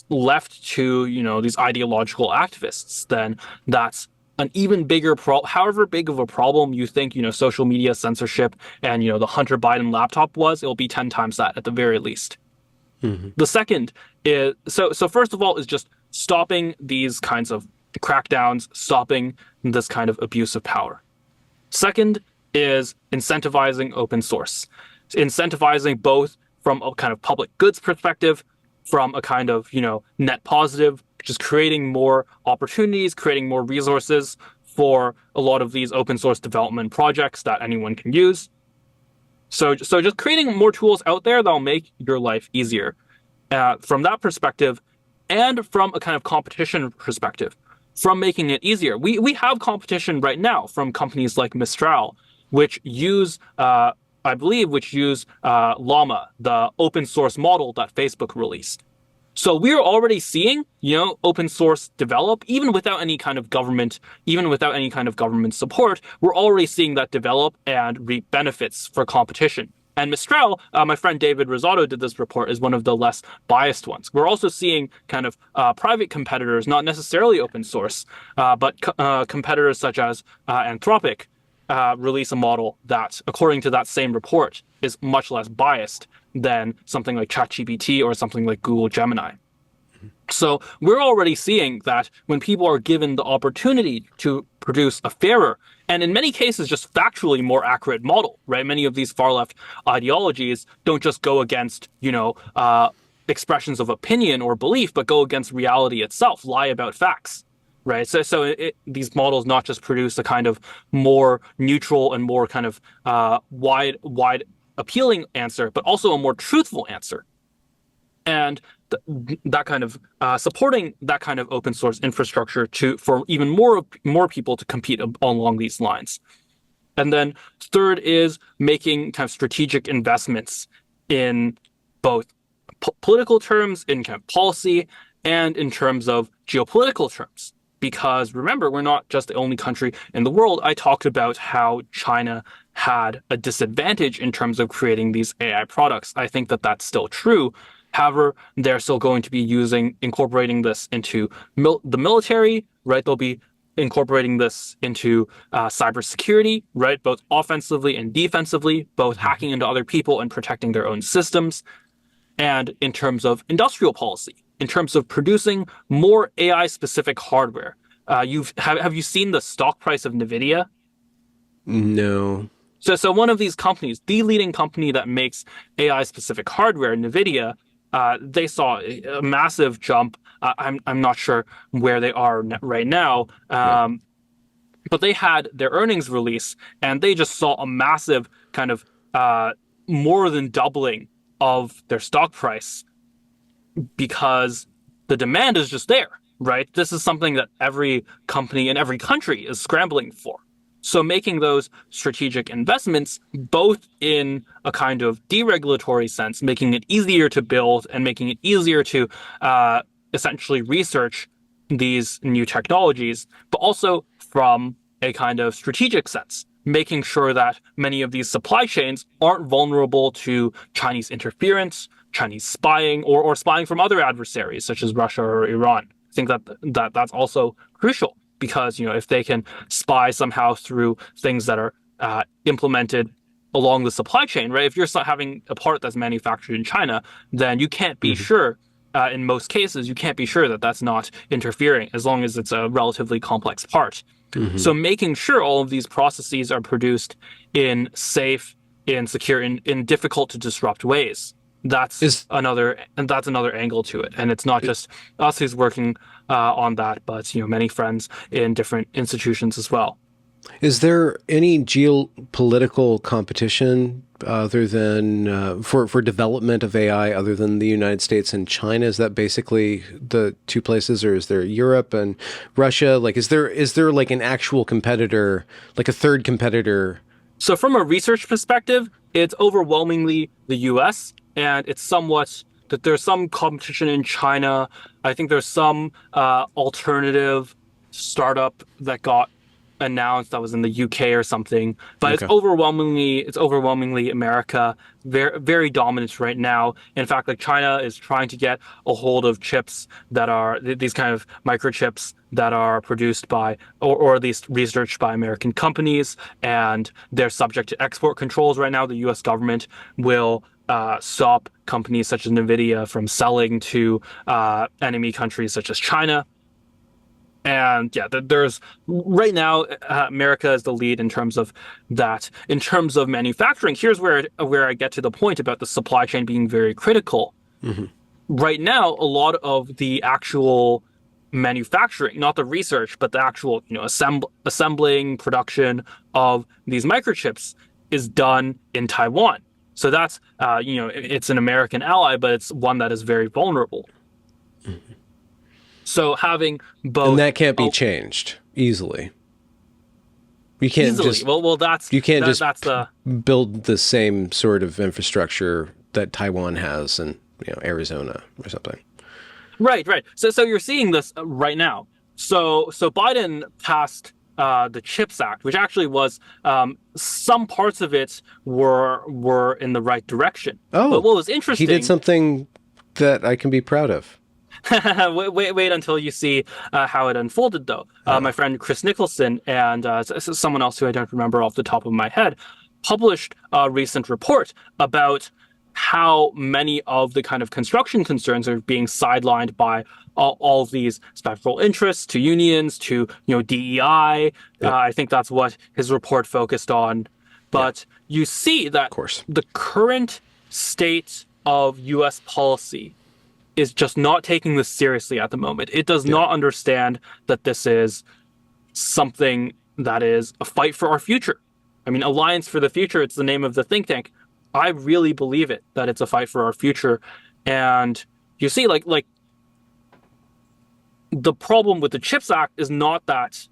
left to, these ideological activists, then that's an even bigger problem. However big of a problem you think, social media censorship and, the Hunter Biden laptop was, it'll be 10 times that at the very least. Hmm. The second is so first of all is just stopping these kinds of crackdowns, stopping this kind of abuse of power. Second is incentivizing open source, incentivizing both from a kind of public goods perspective, from a kind of, net positive, just creating more opportunities, creating more resources for a lot of these open source development projects that anyone can use. So just creating more tools out there that'll make your life easier. From that perspective, and from a kind of competition perspective, from making it easier. We have competition right now from companies like Mistral, which use Llama, the open source model that Facebook released. So we're already seeing, open source develop, even without any kind of government support. We're already seeing that develop and reap benefits for competition. And Mistral, my friend David Rosado did this report, is one of the less biased ones. We're also seeing kind of private competitors, not necessarily open source, but competitors such as Anthropic release a model that, according to that same report, is much less biased than something like ChatGPT or something like Google Gemini. So we're already seeing that when people are given the opportunity to produce a fairer and in many cases just factually more accurate model, right? Many of these far left ideologies don't just go against, expressions of opinion or belief, but go against reality itself, lie about facts, right? These models not just produce a kind of more neutral and more kind of wide appealing answer, but also a more truthful answer. And that kind of supporting that kind of open source infrastructure for even more people to compete along these lines. And then third is making kind of strategic investments in both political terms, in kind of policy, and in terms of geopolitical terms. Because remember, we're not just the only country in the world. I talked about how China had a disadvantage in terms of creating these AI products. I think that that's still true. However, they're still going to be incorporating this into the military, right? They'll be incorporating this into cybersecurity, right? Both offensively and defensively, both hacking into other people and protecting their own systems. And in terms of industrial policy, in terms of producing more AI-specific hardware. Have you seen the stock price of NVIDIA? No. So one of these companies, the leading company that makes AI-specific hardware, NVIDIA, they saw a massive jump. I'm not sure where they are right now, Right. but they had their earnings release, and they just saw a massive kind of more than doubling of their stock price because the demand is just there, right? This is something that every company in every country is scrambling for. So making those strategic investments, both in a kind of deregulatory sense, making it easier to build and making it easier to essentially research these new technologies, but also from a kind of strategic sense, making sure that many of these supply chains aren't vulnerable to Chinese interference, Chinese spying, or spying from other adversaries such as Russia or Iran. I think that's also crucial because if they can spy somehow through things that are implemented along the supply chain, right? If you're having a part that's manufactured in China, then you can't be sure. In most cases, you can't be sure that that's not interfering as long as it's a relatively complex part. So making sure all of these processes are produced in safe, in secure, in difficult to disrupt ways. Is Another angle to it, and it's not just us who's working on that, but many friends in different institutions as well. is there any geopolitical competition other than for development of AI other than the United States and China? Is that basically the two places, or is there Europe and Russia? Like, is there like an actual competitor, like a third competitor? So from a research perspective, it's overwhelmingly the US, and it's somewhat that there's some competition in China. I think there's some alternative startup that got announced that was in the UK or something, but Okay. it's overwhelmingly America, very very dominant right now. In fact, like China is trying to get a hold of chips that are these kind of microchips that are produced by or at least researched by American companies, and they're subject to export controls right now. The US government will stop companies such as NVIDIA from selling to enemy countries such as China. And yeah, there's right now America is the lead in terms of that. In terms of manufacturing, here's where I get to the point about the supply chain being very critical. Hmm. Right now, a lot of the actual manufacturing, not the research, but the actual assembling production of these microchips is done in Taiwan. So that's it's an American ally, but it's one that is very vulnerable. So having And both that can't be oh, changed easily. You can't easily. just Well, that's you can't just that's the build the same sort of infrastructure that Taiwan has in Arizona or something. right. So you're seeing this right now. So Biden passed the CHIPS Act, which actually was some parts of it were in the right direction. But Oh, what was he did interesting something that I can be proud of. wait until you see how it unfolded, though. My Oh. friend Chris Nicholson and someone else who I don't remember off the top of my head published a recent report about how many of the kind of construction concerns are being sidelined by all of these special interests, to unions, to DEI. Yep. I think that's what his report focused on. Yeah. But you see Of that course. the current state of U.S. policy is just not taking this seriously at the moment. It does Yeah. not understand that this is something that is a fight for our future. I mean, Alliance for the Future, it's the name of the think tank. I really believe it, that it's a fight for our future. And you see, like the problem with the CHIPS Act is not that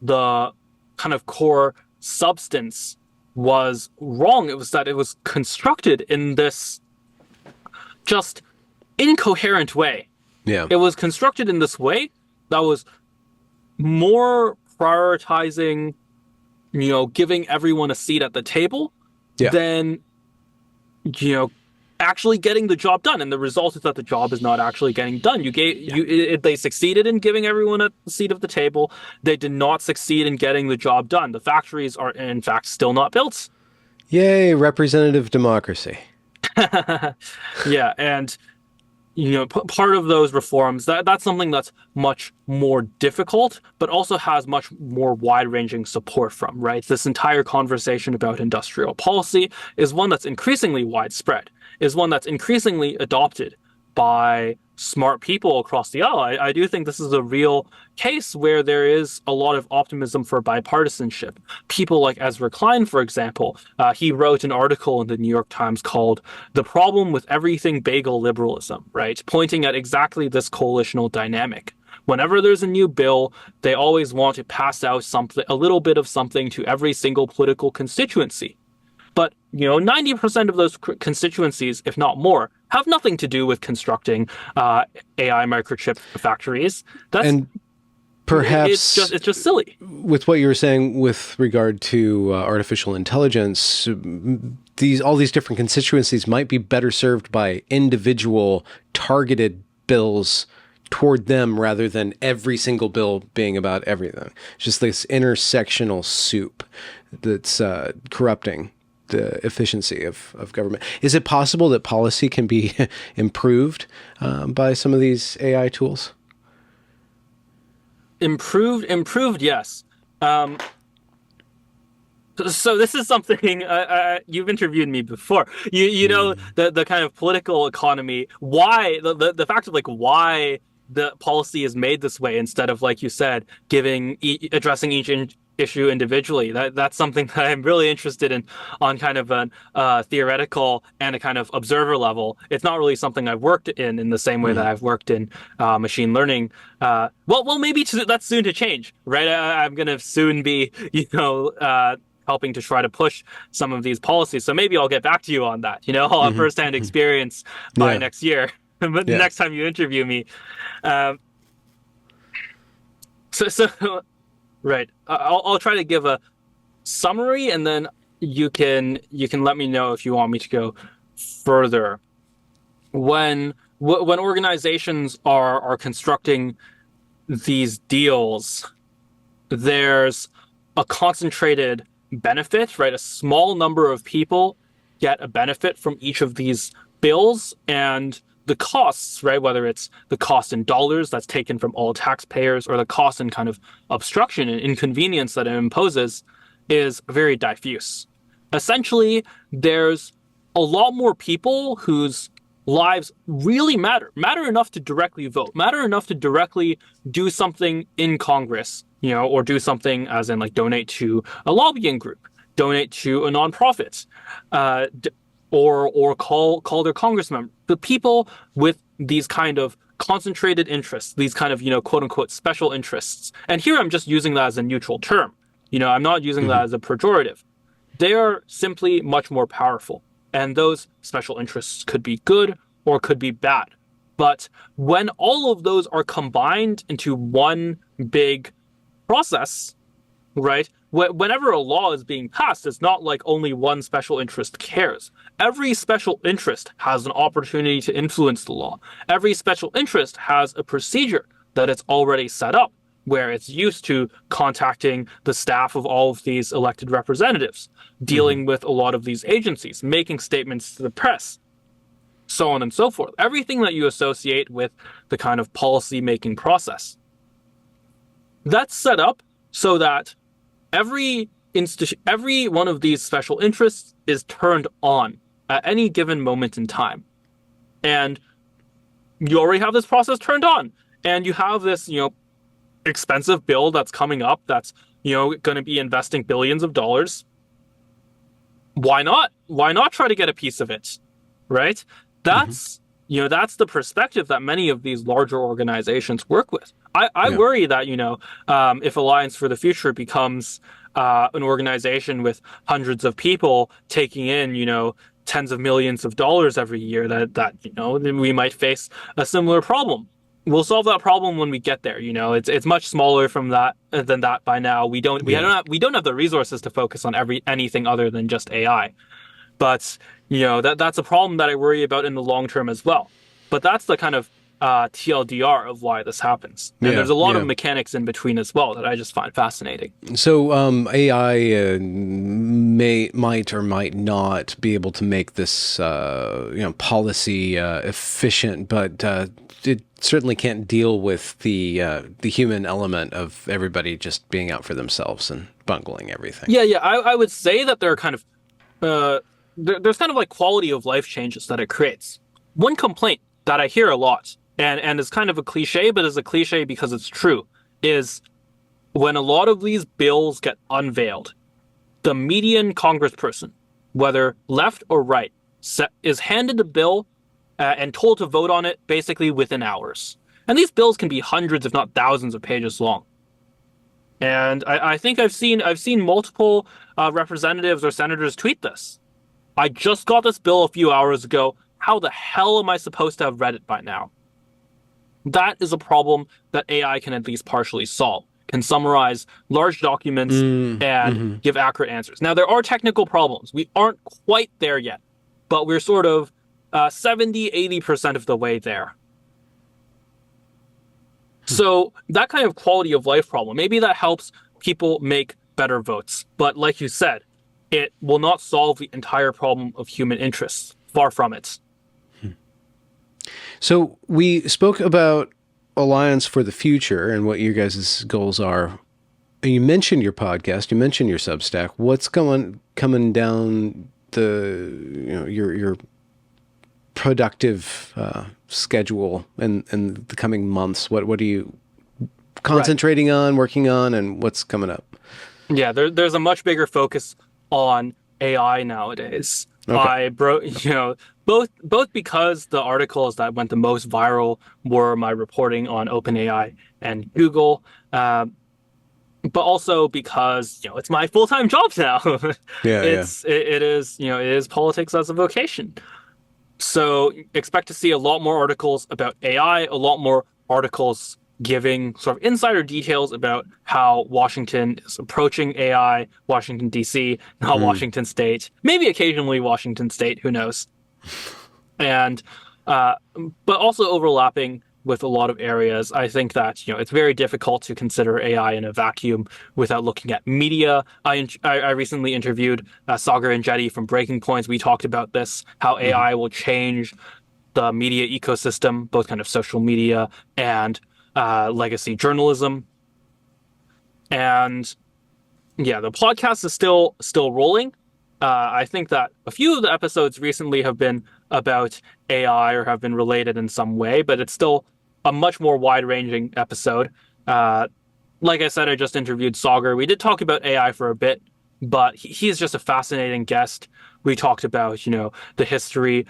the kind of core substance was wrong. It was that it was constructed in this just incoherent way. Yeah. It was constructed in this way that was more prioritizing, giving everyone a seat at the table Yeah. than, actually getting the job done. And the result is that the job is not actually getting done. They succeeded in giving everyone a seat at the table. They did not succeed in getting the job done. The factories are, in fact, still not built. Yay, representative democracy. Yeah, and part of those reforms, that's something that's much more difficult, but also has much more wide-ranging support from, right? This entire conversation about industrial policy is one that's increasingly widespread, is one that's increasingly adopted by smart people across the aisle. I do think this is a real case where there is a lot of optimism for bipartisanship. People like Ezra Klein, for example, he wrote an article in the New York Times called "The Problem with Everything Bagel Liberalism," right? Pointing at exactly this coalitional dynamic. Whenever there's a new bill, they always want to pass out something, a little bit of something to every single political constituency. But 90% of those constituencies, if not more, have nothing to do with constructing AI microchip factories. And perhaps It's just silly. with what you were saying with regard to artificial intelligence, all these different constituencies might be better served by individual targeted bills toward them rather than every single bill being about everything. It's just this intersectional soup that's corrupting the efficiency of government. Is it possible that policy can be improved by some of these AI tools? Improved, yes. So this is something you've interviewed me before. You know the kind of political economy. Why the fact of why the policy is made this way instead of, like you said, addressing each issue individually. That's something that I'm really interested in on kind of a theoretical and a kind of observer level. It's not really something I've worked in the same way that I've worked in machine learning. Well, maybe that's soon to change, right? I'm going to soon be, helping to try to push some of these policies. So maybe I'll get back to you on that. I'll have firsthand experience by next year. But the next time you interview me. So right. I'll try to give a summary, and then you can let me know if you want me to go further. When organizations are constructing these deals, there's a concentrated benefit, right? A small number of people get a benefit from each of these bills, and the costs, right? Whether it's the cost in dollars that's taken from all taxpayers or the cost in kind of obstruction and inconvenience that it imposes is very diffuse. Essentially, there's a lot more people whose lives really matter enough to directly vote, matter enough to directly do something in Congress, or do something as in donate to a lobbying group, donate to a nonprofit, or call their congressman. The people with these kind of concentrated interests, these kind of quote unquote special interests. And here I'm just using that as a neutral term. I'm not using that as a pejorative. They are simply much more powerful. And those special interests could be good or could be bad. But when all of those are combined into one big process, right? Whenever a law is being passed, it's not like only one special interest cares. Every special interest has an opportunity to influence the law. Every special interest has a procedure that it's already set up, where it's used to contacting the staff of all of these elected representatives, dealing with a lot of these agencies, making statements to the press. so on and so forth. Everything that you associate with the kind of policy making process. That's set up so that every one of these special interests is turned on at any given moment in time. And you already have this process turned on. And you have this, expensive bill that's coming up that's, going to be investing billions of dollars. Why not? Why not try to get a piece of it? Right? Hmm. That's the perspective that many of these larger organizations work with. I Yeah. worry that, if Alliance for the Future becomes an organization with hundreds of people taking in, tens of millions of dollars every year, then we might face a similar problem. We'll solve that problem when we get there. It's much smaller from that than that by now. Yeah. We don't have the resources to focus on anything other than just AI. But that's a problem that I worry about in the long term as well. But that's the kind of TLDR of why this happens. And Yeah. there's a lot of Yeah. mechanics in between as well that I just find fascinating. So AI might or might not be able to make this policy efficient, but it certainly can't deal with the human element of everybody just being out for themselves and bungling everything. Yeah, yeah. I would say that there are kind of uh, there's kind of like quality of life changes that it creates. One complaint that I hear a lot, and is kind of a cliche, but is a cliche because it's true, is when a lot of these bills get unveiled, the median congressperson, whether left or right, is handed a bill and told to vote on it basically within hours. And these bills can be hundreds, if not thousands, of pages long. And I think I've seen multiple representatives or senators tweet this. I just got this bill a few hours ago. How the hell am I supposed to have read it by now? That is a problem that AI can at least partially solve, can summarize large documents and Mm-hmm. give accurate answers. Now, there are technical problems. We aren't quite there yet, but we're sort of 70, 80% of the way there. So that kind of quality of life problem, maybe that helps people make better votes. But like you said, it will not solve the entire problem of human interests. Far from it. So we spoke about Alliance for the Future and what your guys' goals are. You mentioned your podcast. You mentioned your Substack. What's coming down your productive schedule in the coming months? What are you Right. concentrating on, working on, and what's coming up? Yeah, there's a much bigger focus on AI nowadays. Okay. I broke, both because the articles that went the most viral were my reporting on OpenAI and Google, but also because it's my full-time job now. Yeah, yeah. It is politics as a vocation. So expect to see a lot more articles about AI, a lot more articles giving sort of insider details about how Washington is approaching AI, Washington, D.C., not Mm. Washington State, maybe occasionally Washington State, who knows. And, uh, but also overlapping with a lot of areas. I think that, it's very difficult to consider AI in a vacuum without looking at media. I recently interviewed Sagar and Jetty from Breaking Points. We talked about this, how Hmm. AI will change the media ecosystem, both kind of social media and legacy journalism. And yeah, the podcast is still rolling. I think that a few of the episodes recently have been about AI or have been related in some way, but it's still a much more wide-ranging episode. Uh, like I said, I just interviewed Sagar. We did talk about AI for a bit, but he's just a fascinating guest. We talked about, the history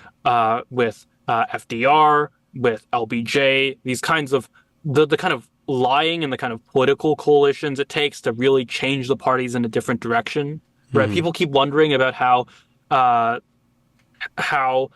with FDR, with LBJ, these kinds of the kind of lying and the kind of political coalitions it takes to really change the parties in a different direction. Right? Hmm. People keep wondering about uh, how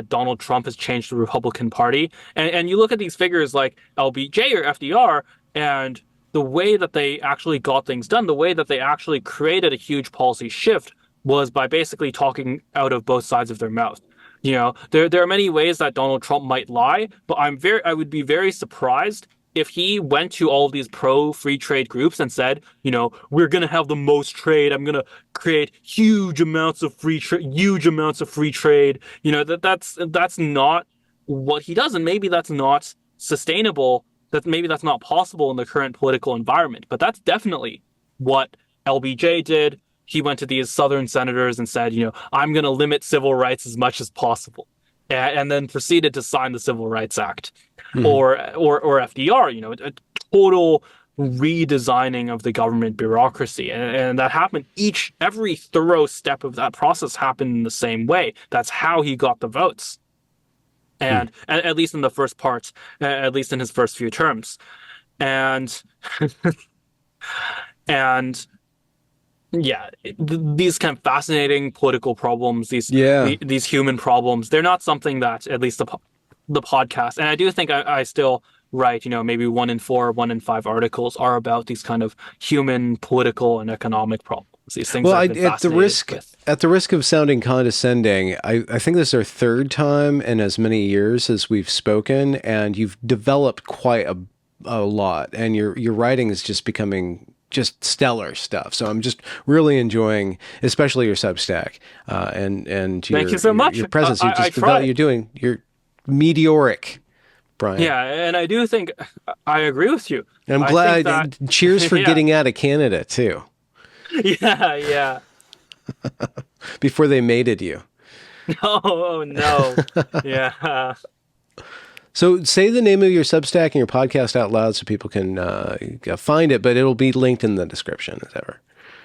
Donald Trump has changed the Republican Party, and you look at these figures like LBJ or FDR, and the way that they actually got things done, the way that they actually created a huge policy shift was by basically talking out of both sides of their mouth. There are many ways that Donald Trump might lie, but I would be very surprised if he went to all these pro free trade groups and said, we're gonna have the most trade, I'm gonna create huge amounts of free trade, that's not what he does, and maybe that's not sustainable. That maybe that's not possible in the current political environment. But that's definitely what LBJ did. He went to these Southern senators and said, I'm going to limit civil rights as much as possible, and then proceeded to sign the Civil Rights Act. Mhm. Or FDR, a total redesigning of the government bureaucracy, and that happened. Every thorough step of that process happened in the same way. That's how he got the votes, Mm. and at least in the first part, at least in his first few terms, and and yeah, these kind of fascinating political problems, Yeah. these human problems, they're not something that at least the podcast, and I do think I still write, maybe 1 in 4, 1 in 5 articles are about these kind of human, political, and economic problems. These things Well, I've been fascinated with. at the risk of sounding condescending, I think this is our third time in as many years as we've spoken, and you've developed quite a lot, and your writing is just becoming just stellar stuff. So I'm just really enjoying, especially your Substack, and Thank you so much. your presence. I try. You're meteoric, Brian. Yeah, and I do think I agree with you. And I'm I think glad. that, Cheers for yeah, getting out of Canada too, yeah, yeah. before they mated you. No, oh no, yeah. So say the name of your Substack and your podcast out loud so people can find it, but it'll be linked in the description as ever.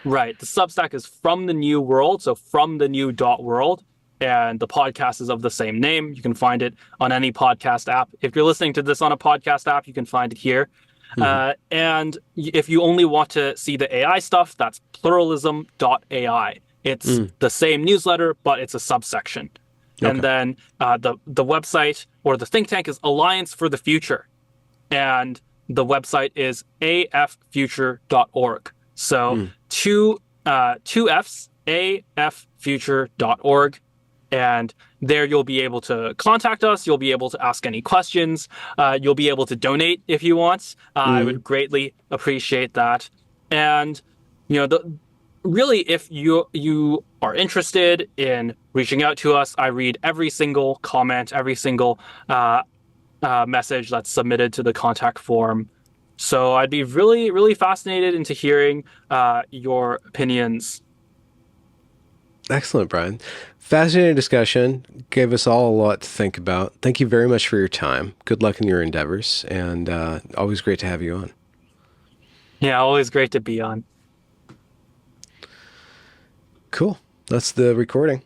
Right. The Substack is From the New World, so from the new dot world, and the podcast is of the same name. You can find it on any podcast app. If you're listening to this on a podcast app, you can find it here. Mm-hmm. And if you only want to see the AI stuff, that's pluralism.ai. It's the same newsletter, but it's a subsection. Okay. And then the website or the think tank is Alliance for the Future. And the website is affuture.org. So two F's, affuture.org. And there you'll be able to contact us. You'll be able to ask any questions. You'll be able to donate if you want. I would greatly appreciate that. And, really, if you are interested in reaching out to us, I read every single comment, every single message that's submitted to the contact form. So I'd be really, really fascinated into hearing your opinions. Excellent, Brian. Fascinating discussion. Gave us all a lot to think about. Thank you very much for your time. Good luck in your endeavors, and always great to have you on. Yeah, always great to be on. Cool. That's the recording.